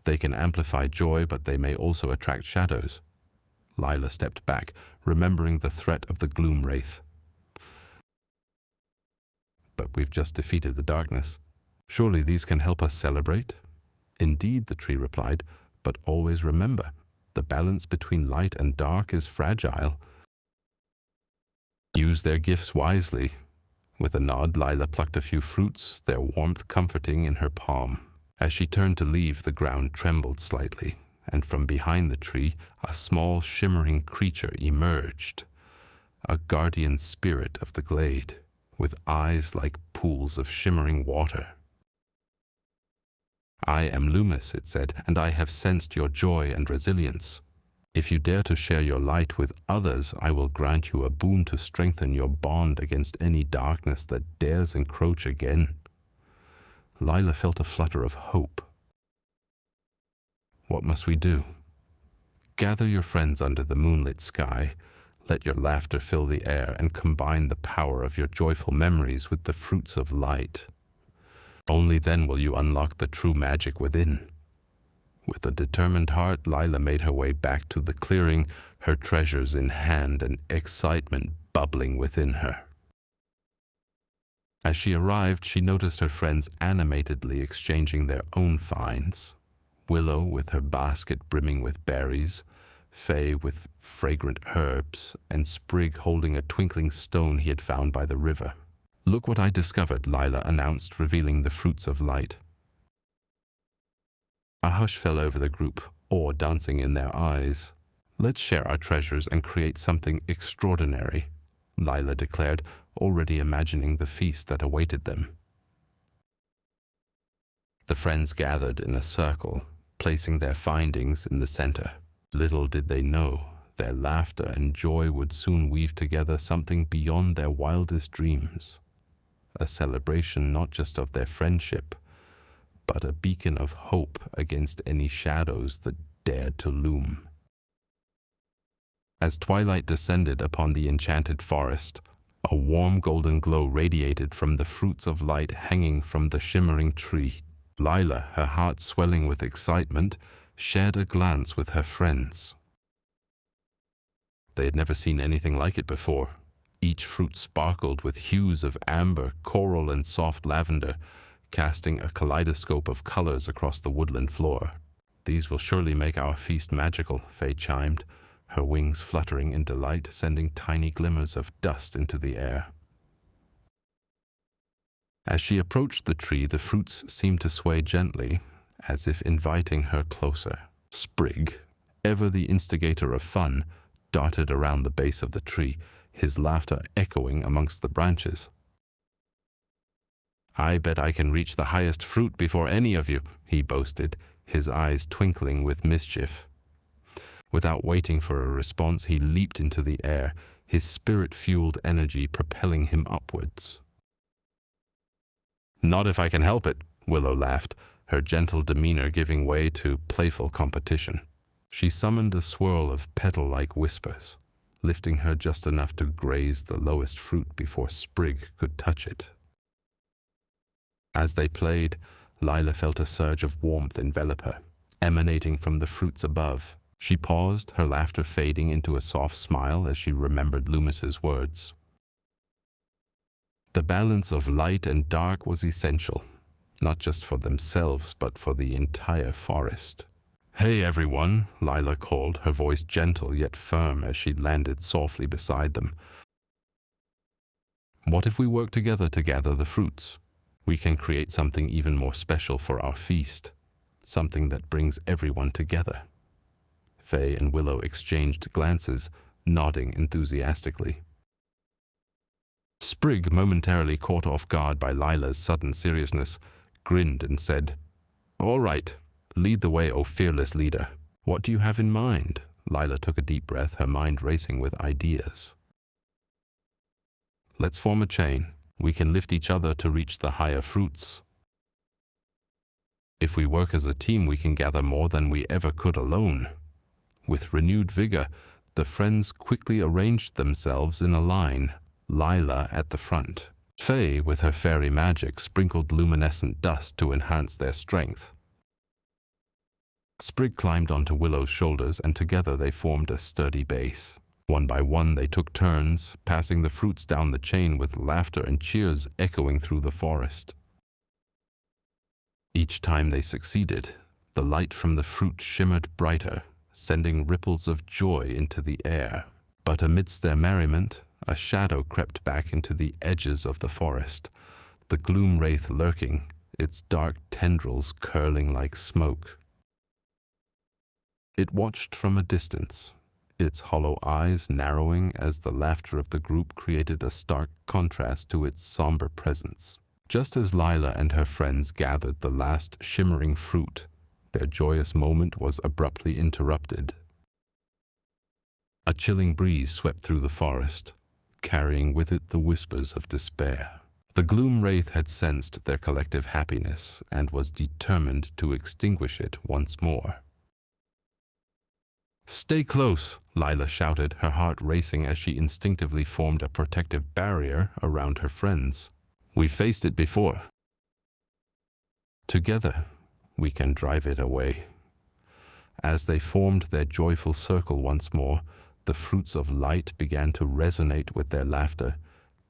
"They can amplify joy, but they may also attract shadows." Lila stepped back, remembering the threat of the gloom wraith. "But we've just defeated the darkness. Surely these can help us celebrate?" "Indeed," the tree replied, "but always remember, the balance between light and dark is fragile. Use their gifts wisely." With a nod, Lila plucked a few fruits, their warmth comforting in her palm. As she turned to leave, the ground trembled slightly, and from behind the tree, a small shimmering creature emerged, a guardian spirit of the glade, with eyes like pools of shimmering water. "I am Loomis," it said, "and I have sensed your joy and resilience. If you dare to share your light with others, I will grant you a boon to strengthen your bond against any darkness that dares encroach again." Lila felt a flutter of hope. "What must we do?" "Gather your friends under the moonlit sky. Let your laughter fill the air and combine the power of your joyful memories with the fruits of light. Only then will you unlock the true magic within." With a determined heart, Lila made her way back to the clearing, her treasures in hand and excitement bubbling within her. As she arrived, she noticed her friends animatedly exchanging their own finds. Willow with her basket brimming with berries, Faye with fragrant herbs, and Sprig holding a twinkling stone he had found by the river. "Look what I discovered," Lila announced, revealing the fruits of light. A hush fell over the group, awe dancing in their eyes. "Let's share our treasures and create something extraordinary," Lila declared, already imagining the feast that awaited them. The friends gathered in a circle, placing their findings in the center. Little did they know, their laughter and joy would soon weave together something beyond their wildest dreams. A celebration not just of their friendship, but a beacon of hope against any shadows that dared to loom. As twilight descended upon the enchanted forest, a warm golden glow radiated from the fruits of light hanging from the shimmering tree. Lila, her heart swelling with excitement, shared a glance with her friends. They had never seen anything like it before. Each fruit sparkled with hues of amber, coral, and soft lavender, casting a kaleidoscope of colors across the woodland floor. "These will surely make our feast magical," Faye chimed, her wings fluttering in delight, sending tiny glimmers of dust into the air. As she approached the tree, the fruits seemed to sway gently, as if inviting her closer. Sprig, ever the instigator of fun, darted around the base of the tree, his laughter echoing amongst the branches. "I bet I can reach the highest fruit before any of you," he boasted, his eyes twinkling with mischief. Without waiting for a response, he leaped into the air, his spirit-fueled energy propelling him upwards. "Not if I can help it," Willow laughed, her gentle demeanor giving way to playful competition. She summoned a swirl of petal-like whispers, lifting her just enough to graze the lowest fruit before Sprig could touch it. As they played, Lila felt a surge of warmth envelop her, emanating from the fruits above. She paused, her laughter fading into a soft smile as she remembered Loomis's words. The balance of light and dark was essential, not just for themselves, but for the entire forest. "Hey, everyone," Lila called, her voice gentle yet firm as she landed softly beside them. "What if we work together to gather the fruits? We can create something even more special for our feast, something that brings everyone together." Faye and Willow exchanged glances, nodding enthusiastically. Sprig, momentarily caught off guard by Lila's sudden seriousness, grinned and said, "All right, lead the way, O fearless leader. What do you have in mind?" Lila took a deep breath, her mind racing with ideas. "Let's form a chain. We can lift each other to reach the higher fruits. If we work as a team, we can gather more than we ever could alone." With renewed vigor, the friends quickly arranged themselves in a line, Lila at the front. Faye, with her fairy magic, sprinkled luminescent dust to enhance their strength. Sprig climbed onto Willow's shoulders, and together they formed a sturdy base. One by one, they took turns, passing the fruits down the chain with laughter and cheers echoing through the forest. Each time they succeeded, the light from the fruit shimmered brighter, sending ripples of joy into the air. But amidst their merriment, a shadow crept back into the edges of the forest, the gloom wraith lurking, its dark tendrils curling like smoke. It watched from a distance, its hollow eyes narrowing as the laughter of the group created a stark contrast to its somber presence. Just as Lila and her friends gathered the last shimmering fruit, their joyous moment was abruptly interrupted. A chilling breeze swept through the forest, carrying with it the whispers of despair. The gloom wraith had sensed their collective happiness and was determined to extinguish it once more. "Stay close," Lila shouted, her heart racing as she instinctively formed a protective barrier around her friends. "We've faced it before. Together, we can drive it away." As they formed their joyful circle once more, the fruits of light began to resonate with their laughter,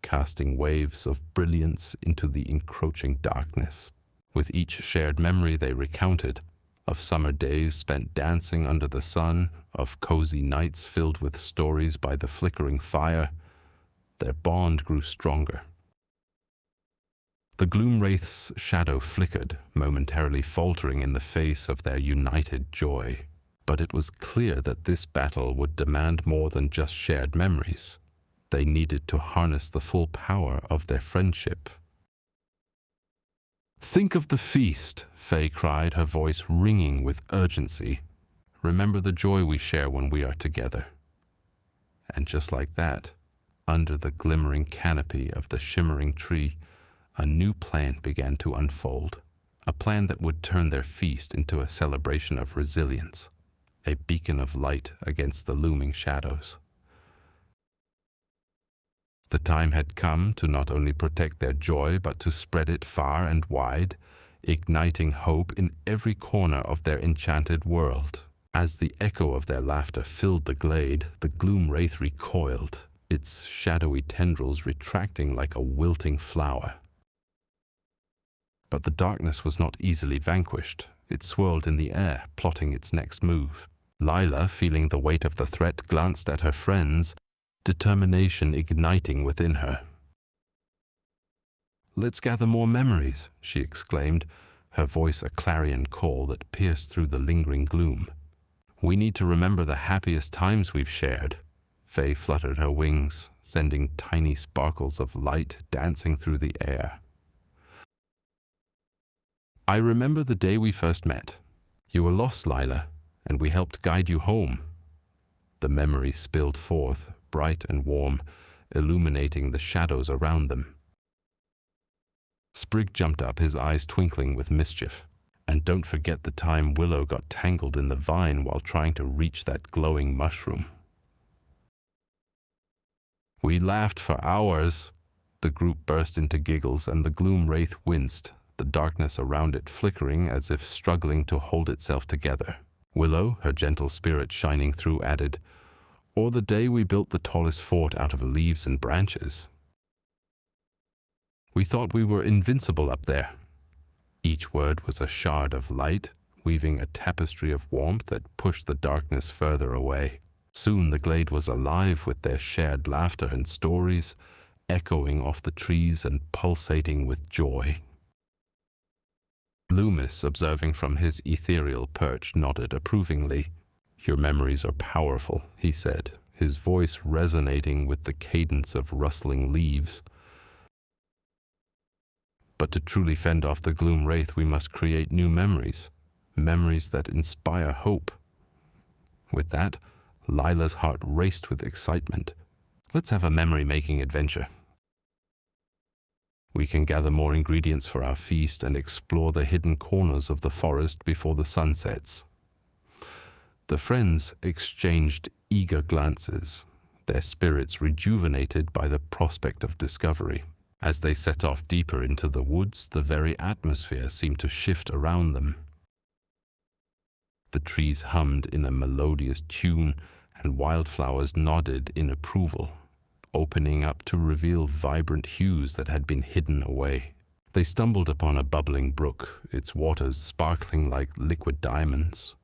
casting waves of brilliance into the encroaching darkness. With each shared memory they recounted, of summer days spent dancing under the sun, of cozy nights filled with stories by the flickering fire, their bond grew stronger. The gloom wraith's shadow flickered, momentarily faltering in the face of their united joy. But it was clear that this battle would demand more than just shared memories. They needed to harness the full power of their friendship. "Think of the feast," Faye cried, her voice ringing with urgency. "Remember the joy we share when we are together." And just like that, under the glimmering canopy of the shimmering tree, a new plan began to unfold, a plan that would turn their feast into a celebration of resilience, a beacon of light against the looming shadows. The time had come to not only protect their joy, but to spread it far and wide, igniting hope in every corner of their enchanted world. As the echo of their laughter filled the glade, the gloom wraith recoiled, its shadowy tendrils retracting like a wilting flower. But the darkness was not easily vanquished. It swirled in the air, plotting its next move. Lila, feeling the weight of the threat, glanced at her friends, determination igniting within her. "Let's gather more memories," she exclaimed, her voice a clarion call that pierced through the lingering gloom. "We need to remember the happiest times we've shared." Faye fluttered her wings, sending tiny sparkles of light dancing through the air. "I remember the day we first met. You were lost, Lila, and we helped guide you home." The memory spilled forth, bright and warm, illuminating the shadows around them. Sprig jumped up, his eyes twinkling with mischief. "And don't forget the time Willow got tangled in the vine while trying to reach that glowing mushroom." "We laughed for hours." The group burst into giggles, and the gloom wraith winced, the darkness around it flickering as if struggling to hold itself together. Willow, her gentle spirit shining through, added, "Or the day we built the tallest fort out of leaves and branches. We thought we were invincible up there." Each word was a shard of light, weaving a tapestry of warmth that pushed the darkness further away. Soon the glade was alive with their shared laughter and stories, echoing off the trees and pulsating with joy. Loomis, observing from his ethereal perch, nodded approvingly. "Your memories are powerful," he said, his voice resonating with the cadence of rustling leaves. "But to truly fend off the gloom wraith, we must create new memories, memories that inspire hope." With that, Lila's heart raced with excitement. "Let's have a memory-making adventure. We can gather more ingredients for our feast and explore the hidden corners of the forest before the sun sets." The friends exchanged eager glances, their spirits rejuvenated by the prospect of discovery. As they set off deeper into the woods, the very atmosphere seemed to shift around them. The trees hummed in a melodious tune, and wildflowers nodded in approval, opening up to reveal vibrant hues that had been hidden away. They stumbled upon a bubbling brook, its waters sparkling like liquid diamonds.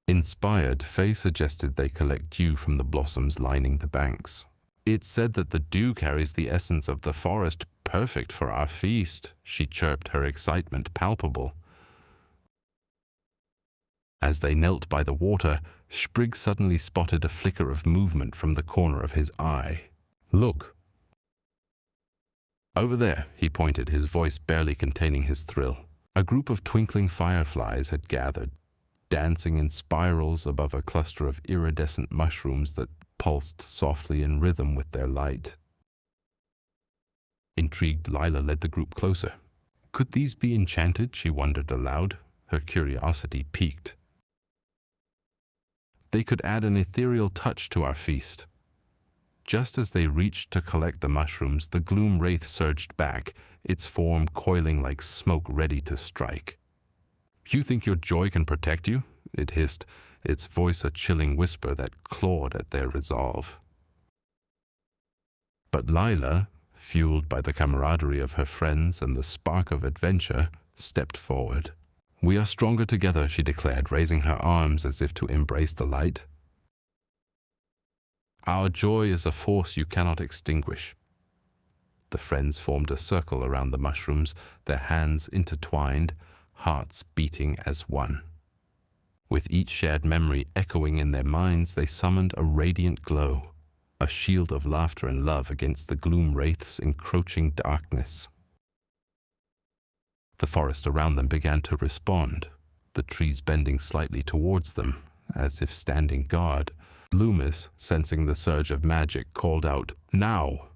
Inspired, Faye suggested they collect dew from the blossoms lining the banks. "It's said that the dew carries the essence of the forest, perfect for our feast," she chirped, her excitement palpable. As they knelt by the water, Sprig suddenly spotted a flicker of movement from the corner of his eye. "Look." "Over there," he pointed, his voice barely containing his thrill. A group of twinkling fireflies had gathered, dancing in spirals above a cluster of iridescent mushrooms that pulsed softly in rhythm with their light. Intrigued, Lila led the group closer. Could these be enchanted, she wondered aloud, her curiosity piqued. They could add an ethereal touch to our feast. Just as they reached to collect the mushrooms, the gloom wraith surged back, its form coiling like smoke ready to strike. "You think your joy can protect you?" it hissed, its voice a chilling whisper that clawed at their resolve. But Lila, fueled by the camaraderie of her friends and the spark of adventure, stepped forward. "We are stronger together," she declared, raising her arms as if to embrace the light. "Our joy is a force you cannot extinguish." The friends formed a circle around the mushrooms, their hands intertwined, hearts beating as one. With each shared memory echoing in their minds, they summoned a radiant glow, a shield of laughter and love against the gloom wraith's encroaching darkness. The forest around them began to respond, the trees bending slightly towards them, as if standing guard. Loomis, sensing the surge of magic, called out, "Now!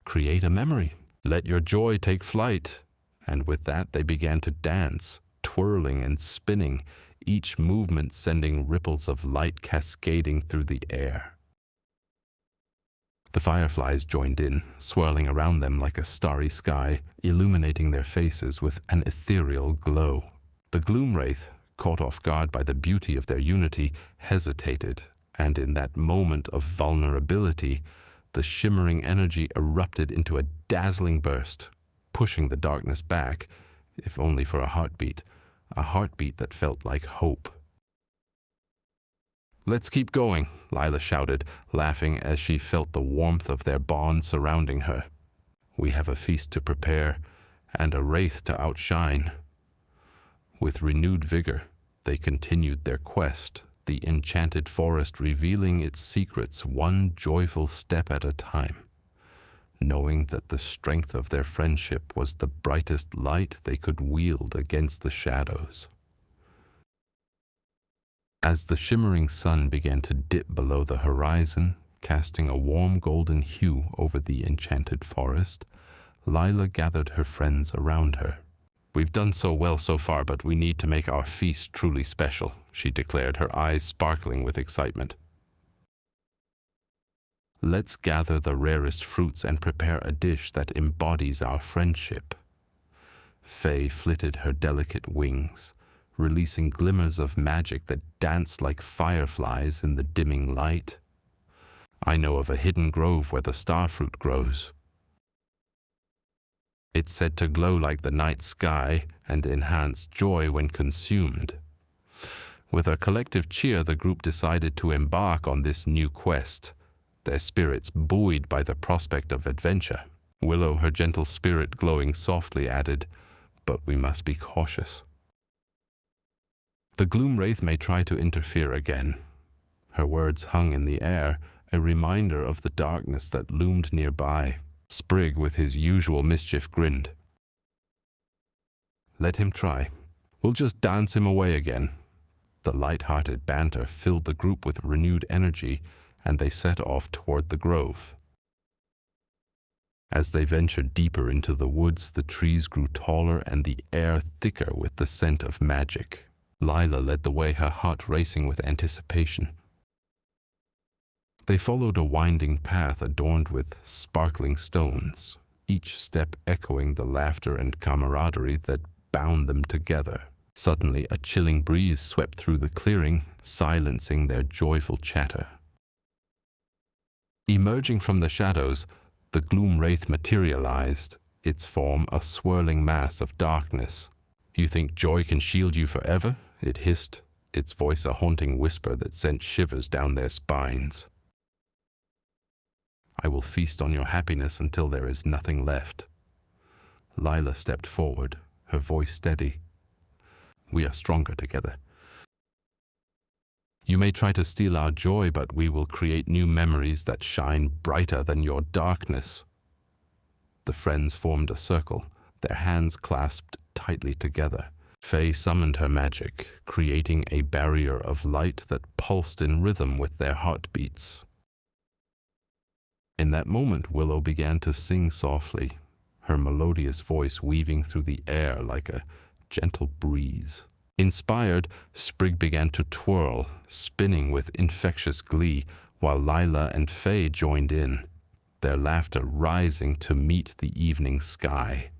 Create a memory. Let your joy take flight." And with that they began to dance, twirling and spinning, each movement sending ripples of light cascading through the air. The fireflies joined in, swirling around them like a starry sky, illuminating their faces with an ethereal glow. The gloom wraith, caught off guard by the beauty of their unity, hesitated, and in that moment of vulnerability, the shimmering energy erupted into a dazzling burst, pushing the darkness back, if only for a heartbeat that felt like hope. "Let's keep going," Lila shouted, laughing as she felt the warmth of their bond surrounding her. "We have a feast to prepare, and a wraith to outshine. With renewed vigor, they continued their quest, the enchanted forest revealing its secrets one joyful step at a time, knowing that the strength of their friendship was the brightest light they could wield against the shadows. As the shimmering sun began to dip below the horizon, casting a warm golden hue over the enchanted forest, Lila gathered her friends around her. "We've done so well so far, but we need to make our feast truly special," she declared, her eyes sparkling with excitement. "Let's gather the rarest fruits and prepare a dish that embodies our friendship." Faye flitted her delicate wings, releasing glimmers of magic that danced like fireflies in the dimming light. "I know of a hidden grove where the starfruit grows. It's said to glow like the night sky and enhance joy when consumed." With a collective cheer, the group decided to embark on this new quest, their spirits buoyed by the prospect of adventure. Willow, her gentle spirit glowing softly, added, "But we must be cautious. The gloom wraith may try to interfere again." Her words hung in the air, a reminder of the darkness that loomed nearby. Sprig, with his usual mischief, grinned. "Let him try. We'll just dance him away again." The light-hearted banter filled the group with renewed energy, and they set off toward the grove. As they ventured deeper into the woods, the trees grew taller and the air thicker with the scent of magic. Lila led the way, her heart racing with anticipation. They followed a winding path adorned with sparkling stones, each step echoing the laughter and camaraderie that bound them together. Suddenly, a chilling breeze swept through the clearing, silencing their joyful chatter. Emerging from the shadows, the gloom wraith materialized, its form a swirling mass of darkness. "You think joy can shield you forever?" it hissed, its voice a haunting whisper that sent shivers down their spines. "I will feast on your happiness until there is nothing left." Lila stepped forward, her voice steady. "We are stronger together. You may try to steal our joy, but we will create new memories that shine brighter than your darkness." The friends formed a circle, their hands clasped tightly together. Faye summoned her magic, creating a barrier of light that pulsed in rhythm with their heartbeats. In that moment, Willow began to sing softly, her melodious voice weaving through the air like a gentle breeze. Inspired, Sprig began to twirl, spinning with infectious glee, while Lila and Faye joined in, their laughter rising to meet the evening sky.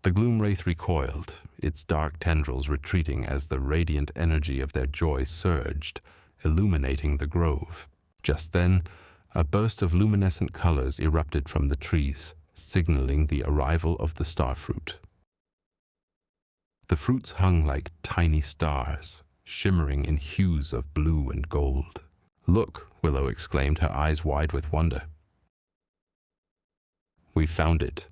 The gloom wraith recoiled, its dark tendrils retreating as the radiant energy of their joy surged, illuminating the grove. Just then, a burst of luminescent colors erupted from the trees, signaling the arrival of the starfruit. The fruits hung like tiny stars, shimmering in hues of blue and gold. "Look," Willow exclaimed, her eyes wide with wonder. "We found it."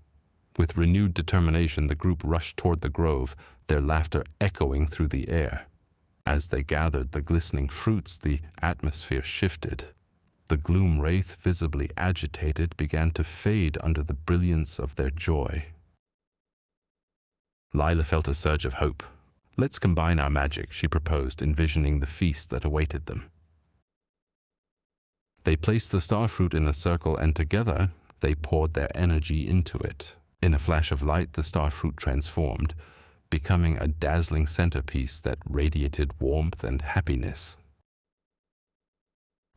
With renewed determination, the group rushed toward the grove, their laughter echoing through the air. As they gathered the glistening fruits, the atmosphere shifted. The gloom wraith, visibly agitated, began to fade under the brilliance of their joy. Lila felt a surge of hope. "Let's combine our magic," she proposed, envisioning the feast that awaited them. They placed the starfruit in a circle, and together they poured their energy into it. In a flash of light, the starfruit transformed, becoming a dazzling centerpiece that radiated warmth and happiness.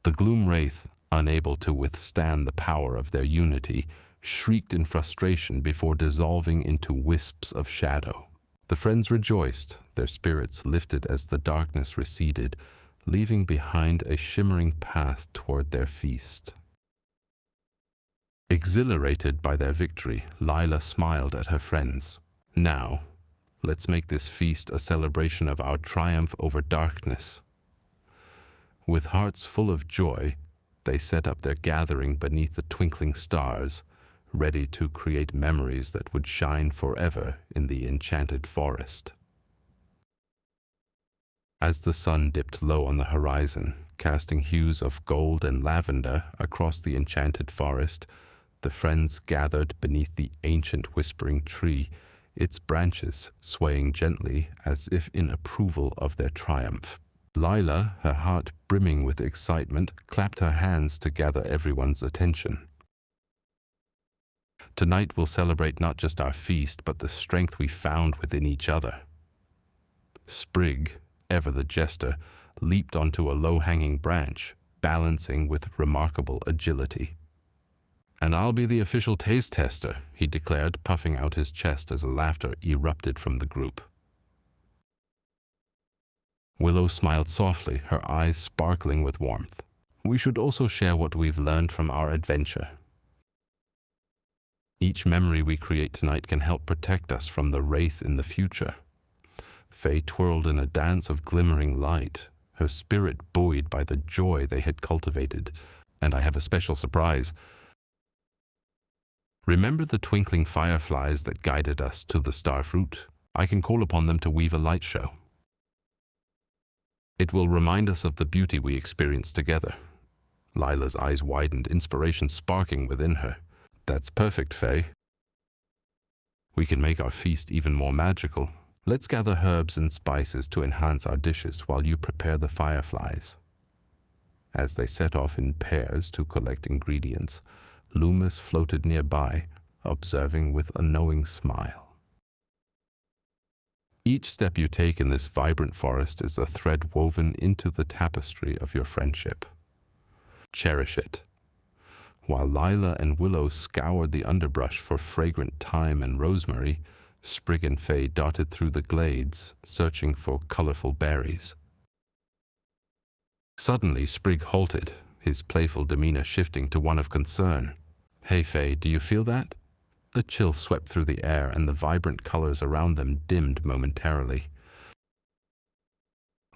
The gloom wraith, unable to withstand the power of their unity, shrieked in frustration before dissolving into wisps of shadow. The friends rejoiced, their spirits lifted as the darkness receded, leaving behind a shimmering path toward their feast. Exhilarated by their victory, Lila smiled at her friends. "Now, let's make this feast a celebration of our triumph over darkness." With hearts full of joy, they set up their gathering beneath the twinkling stars, ready to create memories that would shine forever in the enchanted forest. As the sun dipped low on the horizon, casting hues of gold and lavender across the enchanted forest, the friends gathered beneath the ancient whispering tree, its branches swaying gently as if in approval of their triumph. Lila, her heart brimming with excitement, clapped her hands to gather everyone's attention. Tonight we'll celebrate not just our feast, but the strength we found within each other. Sprig, ever the jester, leaped onto a low-hanging branch, balancing with remarkable agility. "And I'll be the official taste tester," he declared, puffing out his chest as laughter erupted from the group. Willow smiled softly, her eyes sparkling with warmth. "We should also share what we've learned from our adventure. Each memory we create tonight can help protect us from the wraith in the future." Faye twirled in a dance of glimmering light, her spirit buoyed by the joy they had cultivated. "And I have a special surprise. Remember the twinkling fireflies that guided us to the starfruit? I can call upon them to weave a light show. It will remind us of the beauty we experienced together." Lila's eyes widened, inspiration sparking within her. "That's perfect, Faye. We can make our feast even more magical. Let's gather herbs and spices to enhance our dishes while you prepare the fireflies." As they set off in pairs to collect ingredients, Loomis floated nearby, observing with a knowing smile. Each step you take in this vibrant forest is a thread woven into the tapestry of your friendship. Cherish it. While Lila and Willow scoured the underbrush for fragrant thyme and rosemary, Sprig and Faye darted through the glades, searching for colorful berries. Suddenly, Sprig halted, his playful demeanor shifting to one of concern. "Hey, Faye, do you feel that?" A chill swept through the air, and the vibrant colors around them dimmed momentarily.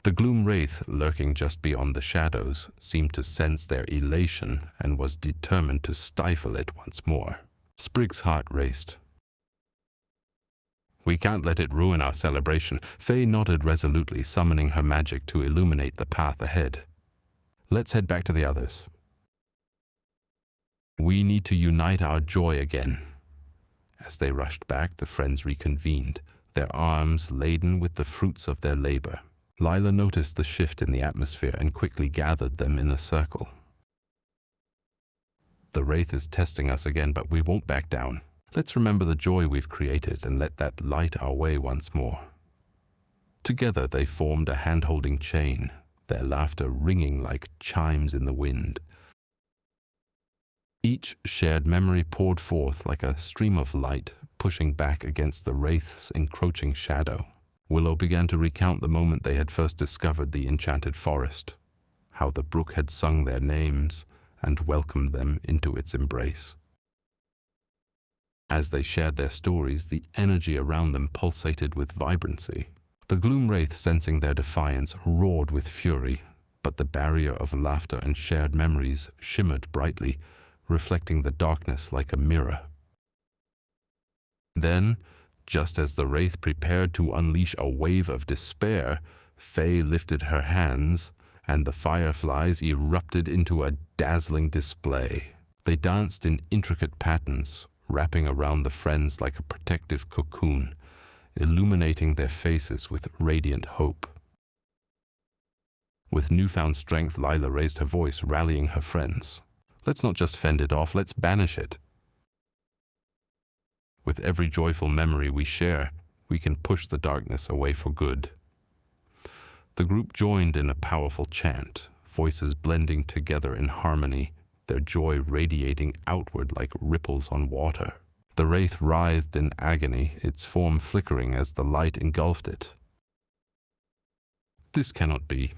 The gloom wraith, lurking just beyond the shadows, seemed to sense their elation and was determined to stifle it once more. Sprig's heart raced. "We can't let it ruin our celebration." Faye nodded resolutely, summoning her magic to illuminate the path ahead. "Let's head back to the others. We need to unite our joy again." As they rushed back, the friends reconvened, their arms laden with the fruits of their labor. Lila noticed the shift in the atmosphere and quickly gathered them in a circle. "The wraith is testing us again, but we won't back down. Let's remember the joy we've created and let that light our way once more." Together they formed a hand-holding chain, their laughter ringing like chimes in the wind. Each shared memory poured forth like a stream of light, pushing back against the wraith's encroaching shadow. Willow began to recount the moment they had first discovered the enchanted forest, how the brook had sung their names and welcomed them into its embrace. As they shared their stories, the energy around them pulsated with vibrancy. The gloom wraith, sensing their defiance, roared with fury, but the barrier of laughter and shared memories shimmered brightly, reflecting the darkness like a mirror. Then, just as the wraith prepared to unleash a wave of despair, Faye lifted her hands, and the fireflies erupted into a dazzling display. They danced in intricate patterns, wrapping around the friends like a protective cocoon, illuminating their faces with radiant hope. With newfound strength, Lila raised her voice, rallying her friends. "Let's not just fend it off, let's banish it. With every joyful memory we share, we can push the darkness away for good." The group joined in a powerful chant, voices blending together in harmony, their joy radiating outward like ripples on water. The wraith writhed in agony, its form flickering as the light engulfed it. "This cannot be.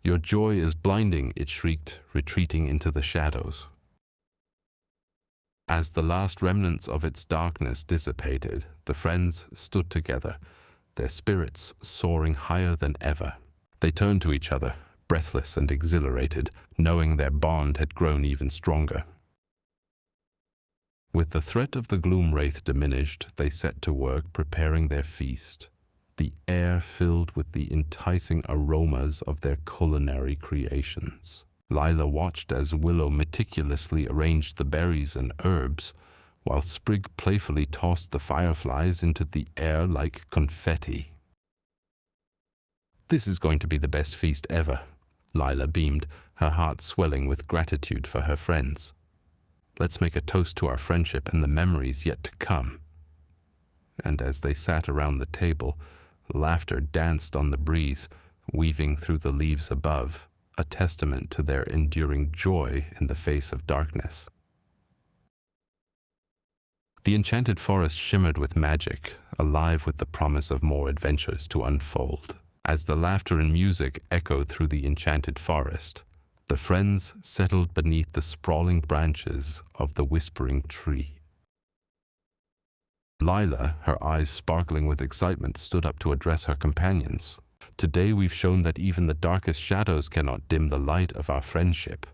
Your joy is blinding," it shrieked, retreating into the shadows. As the last remnants of its darkness dissipated, the friends stood together, their spirits soaring higher than ever. They turned to each other, breathless and exhilarated, knowing their bond had grown even stronger. With the threat of the gloom wraith diminished, they set to work preparing their feast, the air filled with the enticing aromas of their culinary creations. Lila watched as Willow meticulously arranged the berries and herbs, while Sprig playfully tossed the fireflies into the air like confetti. "This is going to be the best feast ever," Lila beamed, her heart swelling with gratitude for her friends. "Let's make a toast to our friendship and the memories yet to come." And as they sat around the table, laughter danced on the breeze, weaving through the leaves above, a testament to their enduring joy in the face of darkness. The enchanted forest shimmered with magic, alive with the promise of more adventures to unfold. As the laughter and music echoed through the enchanted forest, the friends settled beneath the sprawling branches of the whispering tree. Lila, her eyes sparkling with excitement, stood up to address her companions. "Today we've shown that even the darkest shadows cannot dim the light of our friendship.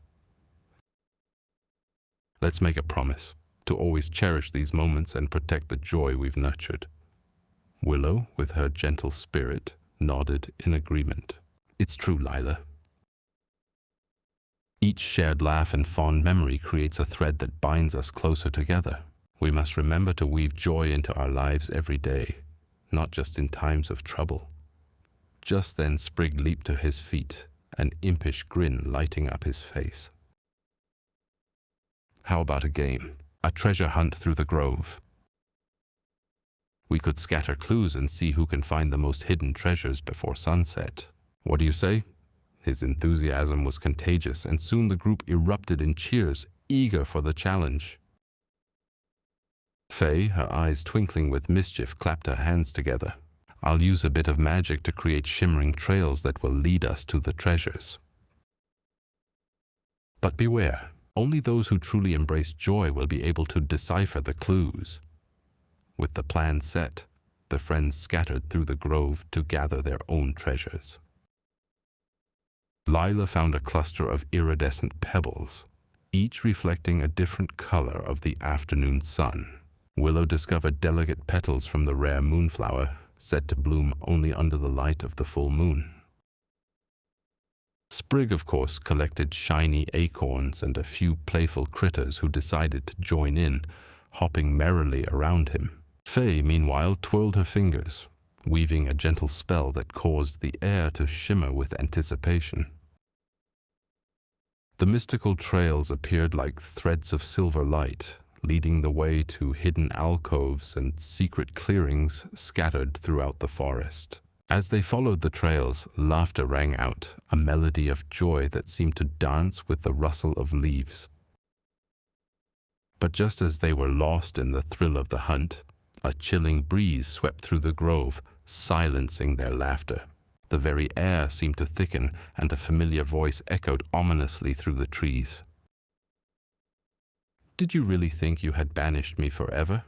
Let's make a promise to always cherish these moments and protect the joy we've nurtured." Willow, with her gentle spirit, nodded in agreement. "It's true, Lila. Each shared laugh and fond memory creates a thread that binds us closer together. We must remember to weave joy into our lives every day, not just in times of trouble." Just then Sprig leaped to his feet, an impish grin lighting up his face. "How about a game? A treasure hunt through the grove? We could scatter clues and see who can find the most hidden treasures before sunset. What do you say?" His enthusiasm was contagious, and soon the group erupted in cheers, eager for the challenge. Faye, her eyes twinkling with mischief, clapped her hands together. "I'll use a bit of magic to create shimmering trails that will lead us to the treasures. But beware, only those who truly embrace joy will be able to decipher the clues." With the plan set, the friends scattered through the grove to gather their own treasures. Lila found a cluster of iridescent pebbles, each reflecting a different color of the afternoon sun. Willow discovered delicate petals from the rare moonflower, said to bloom only under the light of the full moon. Sprig, of course, collected shiny acorns and a few playful critters who decided to join in, hopping merrily around him. Faye, meanwhile, twirled her fingers, weaving a gentle spell that caused the air to shimmer with anticipation. The mystical trails appeared like threads of silver light, leading the way to hidden alcoves and secret clearings scattered throughout the forest. As they followed the trails, laughter rang out, a melody of joy that seemed to dance with the rustle of leaves. But just as they were lost in the thrill of the hunt, a chilling breeze swept through the grove, silencing their laughter. The very air seemed to thicken, and a familiar voice echoed ominously through the trees. "Did you really think you had banished me forever?"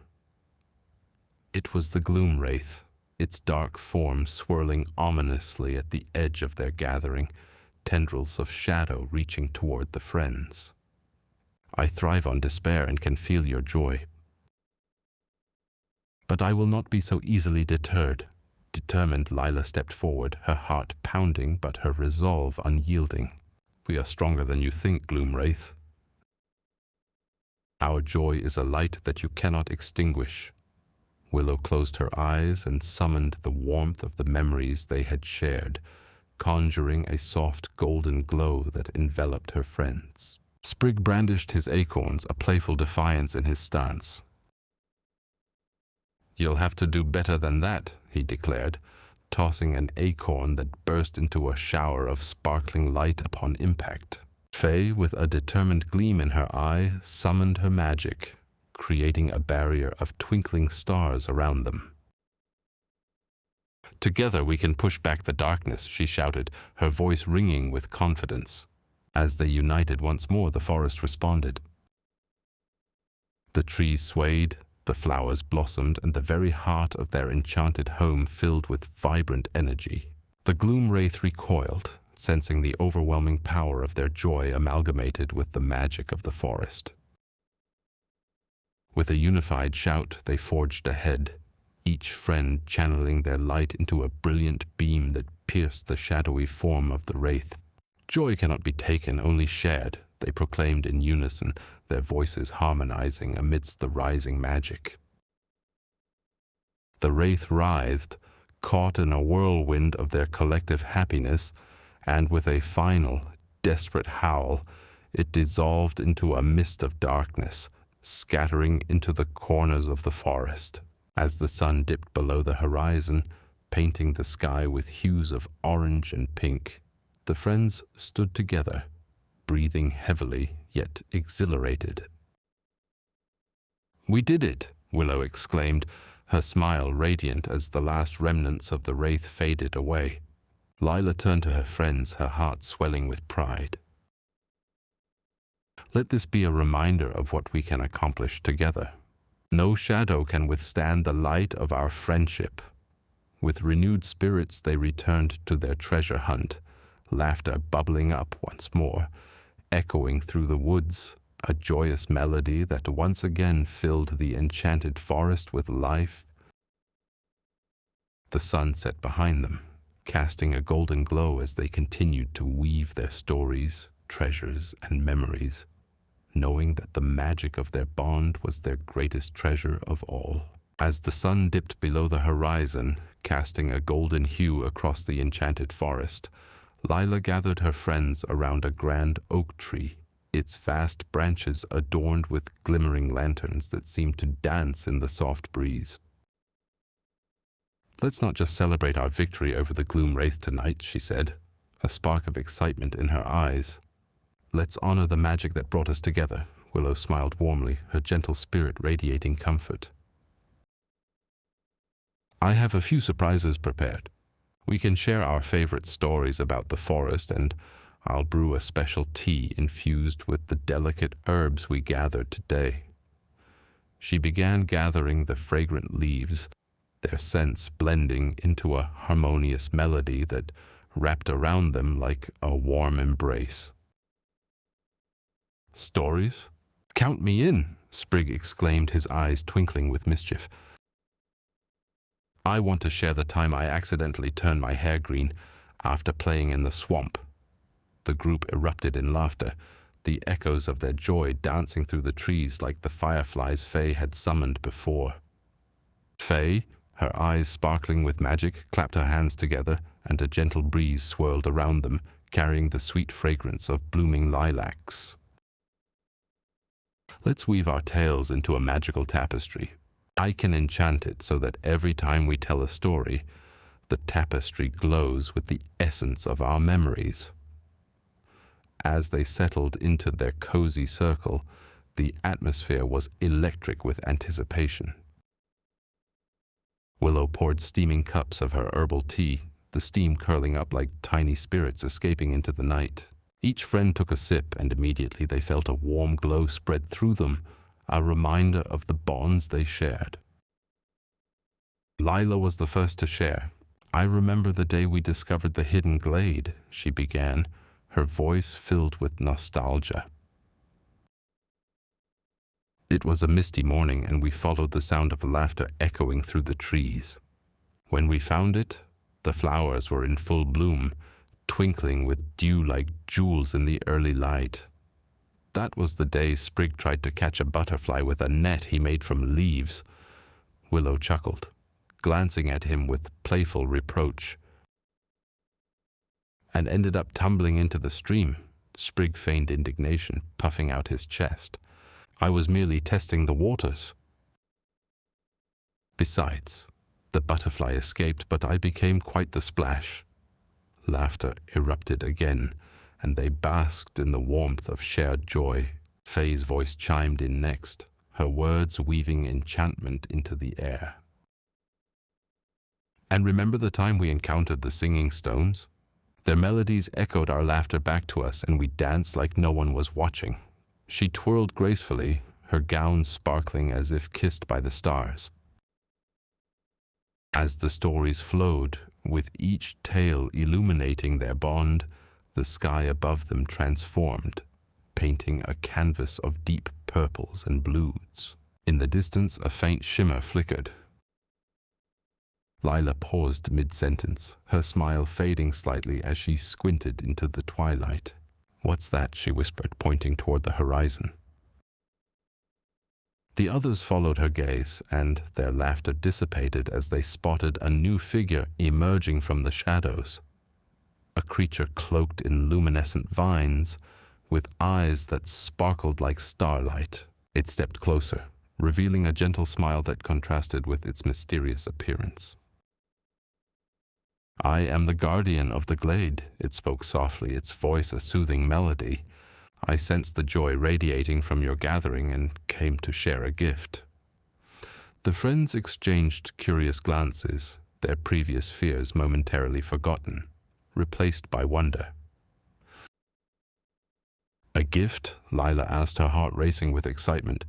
It was the gloom wraith, its dark form swirling ominously at the edge of their gathering, tendrils of shadow reaching toward the friends. "I thrive on despair and can feel your joy. But I will not be so easily deterred." Determined, Lila stepped forward, her heart pounding but her resolve unyielding. "We are stronger than you think, gloom wraith. Our joy is a light that you cannot extinguish." Willow closed her eyes and summoned the warmth of the memories they had shared, conjuring a soft golden glow that enveloped her friends. Sprig brandished his acorns, a playful defiance in his stance. "You'll have to do better than that," he declared, tossing an acorn that burst into a shower of sparkling light upon impact. Faye, with a determined gleam in her eye, summoned her magic, creating a barrier of twinkling stars around them. "Together we can push back the darkness," she shouted, her voice ringing with confidence. As they united once more, the forest responded. The trees swayed, the flowers blossomed, and the very heart of their enchanted home filled with vibrant energy. The gloom wraith recoiled, sensing the overwhelming power of their joy amalgamated with the magic of the forest. With a unified shout, they forged ahead, each friend channeling their light into a brilliant beam that pierced the shadowy form of the wraith. "Joy cannot be taken, only shared," they proclaimed in unison, their voices harmonizing amidst the rising magic. The wraith writhed, caught in a whirlwind of their collective happiness, and with a final, desperate howl, it dissolved into a mist of darkness, scattering into the corners of the forest. As the sun dipped below the horizon, painting the sky with hues of orange and pink, the friends stood together, breathing heavily yet exhilarated. "We did it!" Willow exclaimed, her smile radiant as the last remnants of the wraith faded away. Lila turned to her friends, her heart swelling with pride. "Let this be a reminder of what we can accomplish together. No shadow can withstand the light of our friendship." With renewed spirits, they returned to their treasure hunt, laughter bubbling up once more, echoing through the woods, a joyous melody that once again filled the enchanted forest with life. The sun set behind them, casting a golden glow as they continued to weave their stories, treasures, and memories, knowing that the magic of their bond was their greatest treasure of all. As the sun dipped below the horizon, casting a golden hue across the enchanted forest, Lila gathered her friends around a grand oak tree, its vast branches adorned with glimmering lanterns that seemed to dance in the soft breeze. "Let's not just celebrate our victory over the gloom wraith tonight," she said, a spark of excitement in her eyes. "Let's honor the magic that brought us together." Willow smiled warmly, her gentle spirit radiating comfort. "I have a few surprises prepared. We can share our favorite stories about the forest, and I'll brew a special tea infused with the delicate herbs we gathered today." She began gathering the fragrant leaves, their scents blending into a harmonious melody that wrapped around them like a warm embrace. "Stories? Count me in!" Sprig exclaimed, his eyes twinkling with mischief. "I want to share the time I accidentally turned my hair green after playing in the swamp." The group erupted in laughter, the echoes of their joy dancing through the trees like the fireflies Faye had summoned before. Faye, her eyes sparkling with magic, clapped her hands together, and a gentle breeze swirled around them, carrying the sweet fragrance of blooming lilacs. "Let's weave our tales into a magical tapestry. I can enchant it so that every time we tell a story, the tapestry glows with the essence of our memories." As they settled into their cozy circle, the atmosphere was electric with anticipation. Willow poured steaming cups of her herbal tea, the steam curling up like tiny spirits escaping into the night. Each friend took a sip, and immediately they felt a warm glow spread through them, a reminder of the bonds they shared. Lila was the first to share. "I remember the day we discovered the hidden glade," she began, her voice filled with nostalgia. "It was a misty morning, and we followed the sound of laughter echoing through the trees. When we found it, the flowers were in full bloom, twinkling with dew like jewels in the early light. That was the day Sprig tried to catch a butterfly with a net he made from leaves." Willow chuckled, glancing at him with playful reproach. "And ended up tumbling into the stream." Sprig feigned indignation, puffing out his chest. "I was merely testing the waters. Besides, the butterfly escaped, but I became quite the splash." Laughter erupted again, and they basked in the warmth of shared joy. Faye's voice chimed in next, her words weaving enchantment into the air. "And remember the time we encountered the singing stones? Their melodies echoed our laughter back to us, and we danced like no one was watching." She twirled gracefully, her gown sparkling as if kissed by the stars. As the stories flowed, with each tale illuminating their bond, the sky above them transformed, painting a canvas of deep purples and blues. In the distance, a faint shimmer flickered. Lila paused mid-sentence, her smile fading slightly as she squinted into the twilight. "What's that?" she whispered, pointing toward the horizon. The others followed her gaze, and their laughter dissipated as they spotted a new figure emerging from the shadows. A creature cloaked in luminescent vines, with eyes that sparkled like starlight. It stepped closer, revealing a gentle smile that contrasted with its mysterious appearance. "I am the guardian of the glade," it spoke softly, its voice a soothing melody. "I sensed the joy radiating from your gathering and came to share a gift." The friends exchanged curious glances, their previous fears momentarily forgotten, replaced by wonder. "A gift?" Lila asked, her heart racing with excitement.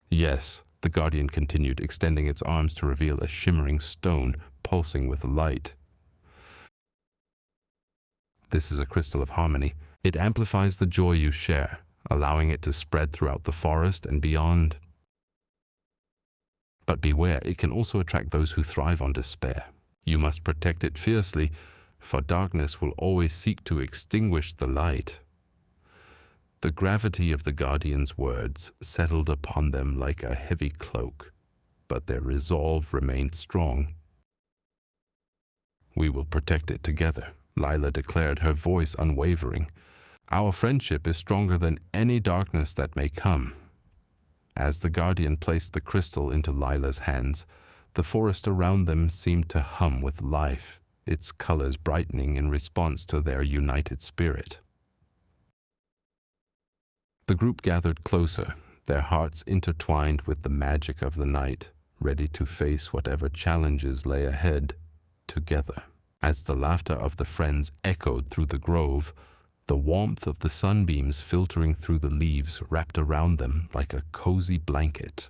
"Yes," the guardian continued, extending its arms to reveal a shimmering stone pulsing with light. "This is a crystal of harmony. It amplifies the joy you share, allowing it to spread throughout the forest and beyond. But beware, it can also attract those who thrive on despair. You must protect it fiercely, for darkness will always seek to extinguish the light." The gravity of the guardian's words settled upon them like a heavy cloak, but their resolve remained strong. "We will protect it together," Lila declared, her voice unwavering. "Our friendship is stronger than any darkness that may come." As the guardian placed the crystal into Lila's hands, the forest around them seemed to hum with life, its colors brightening in response to their united spirit. The group gathered closer, their hearts intertwined with the magic of the night, ready to face whatever challenges lay ahead, together. As the laughter of the friends echoed through the grove, the warmth of the sunbeams filtering through the leaves wrapped around them like a cozy blanket.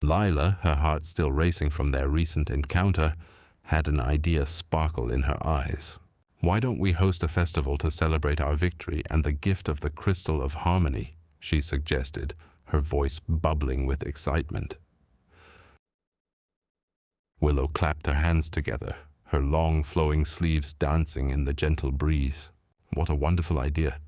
Lila, her heart still racing from their recent encounter, had an idea sparkle in her eyes. "Why don't we host a festival to celebrate our victory and the gift of the crystal of harmony?" she suggested, her voice bubbling with excitement. Willow clapped her hands together, her long flowing sleeves dancing in the gentle breeze. "What a wonderful idea.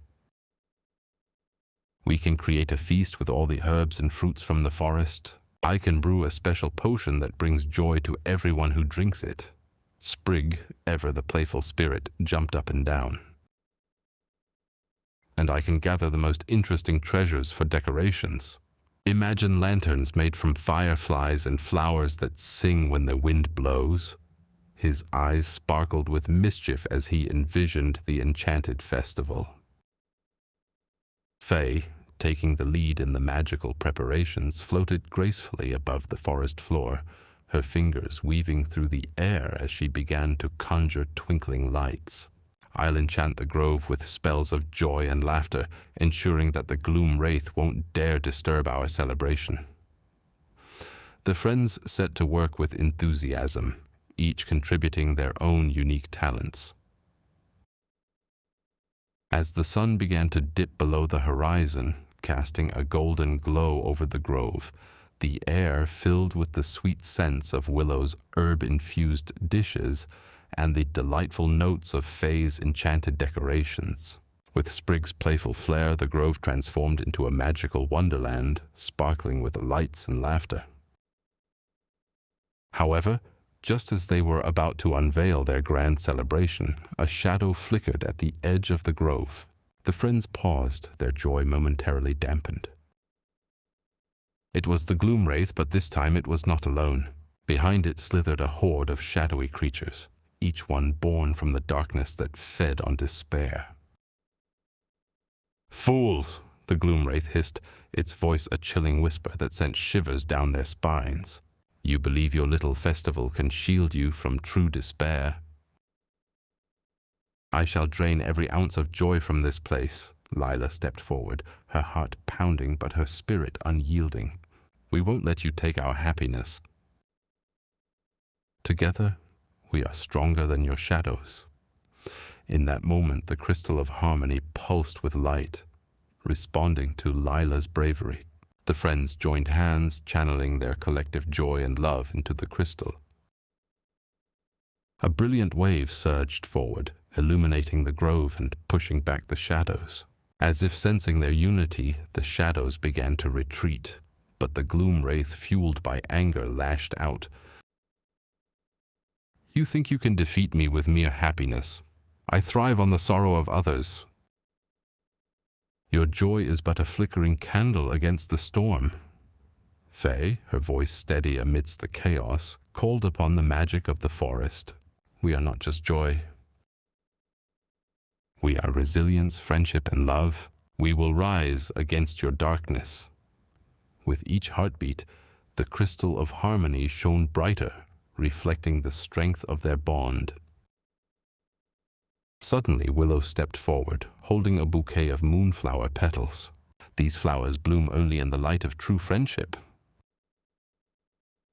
We can create a feast with all the herbs and fruits from the forest. I can brew a special potion that brings joy to everyone who drinks it." Sprig, ever the playful spirit, jumped up and down. "And I can gather the most interesting treasures for decorations. Imagine lanterns made from fireflies and flowers that sing when the wind blows." His eyes sparkled with mischief as he envisioned the enchanted festival. Faye, taking the lead in the magical preparations, floated gracefully above the forest floor, her fingers weaving through the air as she began to conjure twinkling lights. "I'll enchant the grove with spells of joy and laughter, ensuring that the gloom wraith won't dare disturb our celebration." The friends set to work with enthusiasm, each contributing their own unique talents. As the sun began to dip below the horizon, casting a golden glow over the grove, the air filled with the sweet scents of Willow's herb-infused dishes and the delightful notes of Faye's enchanted decorations. With Sprig's playful flair, the grove transformed into a magical wonderland, sparkling with lights and laughter. However, just as they were about to unveil their grand celebration, a shadow flickered at the edge of the grove. The friends paused, their joy momentarily dampened. It was the gloom wraith, but this time it was not alone. Behind it slithered a horde of shadowy creatures, each one born from the darkness that fed on despair. "Fools!" the gloom wraith hissed, its voice a chilling whisper that sent shivers down their spines. "You believe your little festival can shield you from true despair? I shall drain every ounce of joy from this place." Lila stepped forward, her heart pounding but her spirit unyielding. "We won't let you take our happiness. Together, we are stronger than your shadows." In that moment, the crystal of harmony pulsed with light, responding to Lila's bravery. The friends joined hands, channeling their collective joy and love into the crystal. A brilliant wave surged forward, illuminating the grove and pushing back the shadows. As if sensing their unity, the shadows began to retreat, but the gloom wraith, fueled by anger, lashed out. "You think you can defeat me with mere happiness? I thrive on the sorrow of others. Your joy is but a flickering candle against the storm." Faye, her voice steady amidst the chaos, called upon the magic of the forest. "We are not just joy. We are resilience, friendship, and love. We will rise against your darkness." With each heartbeat, the crystal of harmony shone brighter, reflecting the strength of their bond. Suddenly, Willow stepped forward, holding a bouquet of moonflower petals. "These flowers bloom only in the light of true friendship."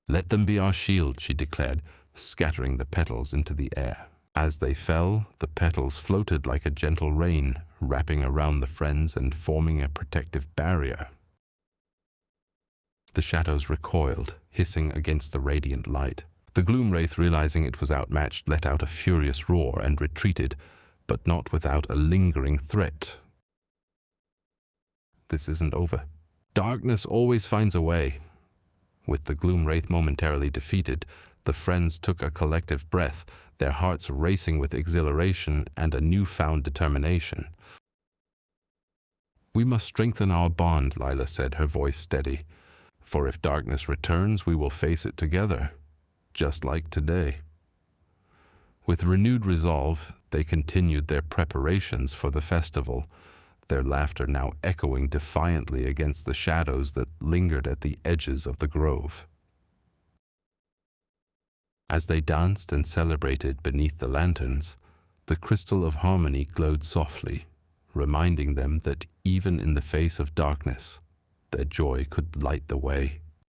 "Let them be our shield," she declared, scattering the petals into the air. As they fell, the petals floated like a gentle rain, wrapping around the friends and forming a protective barrier. The shadows recoiled, hissing against the radiant light. The gloom wraith, realizing it was outmatched, let out a furious roar and retreated, but not without a lingering threat. "This isn't over. Darkness always finds a way." With the gloom wraith momentarily defeated, the friends took a collective breath, their hearts racing with exhilaration and a newfound determination. "We must strengthen our bond," Lila said, her voice steady. "For if darkness returns, we will face it together, just like today." With renewed resolve, they continued their preparations for the festival, their laughter now echoing defiantly against the shadows that lingered at the edges of the grove. As they danced and celebrated beneath the lanterns, the crystal of harmony glowed softly, reminding them that even in the face of darkness, their joy could light the way.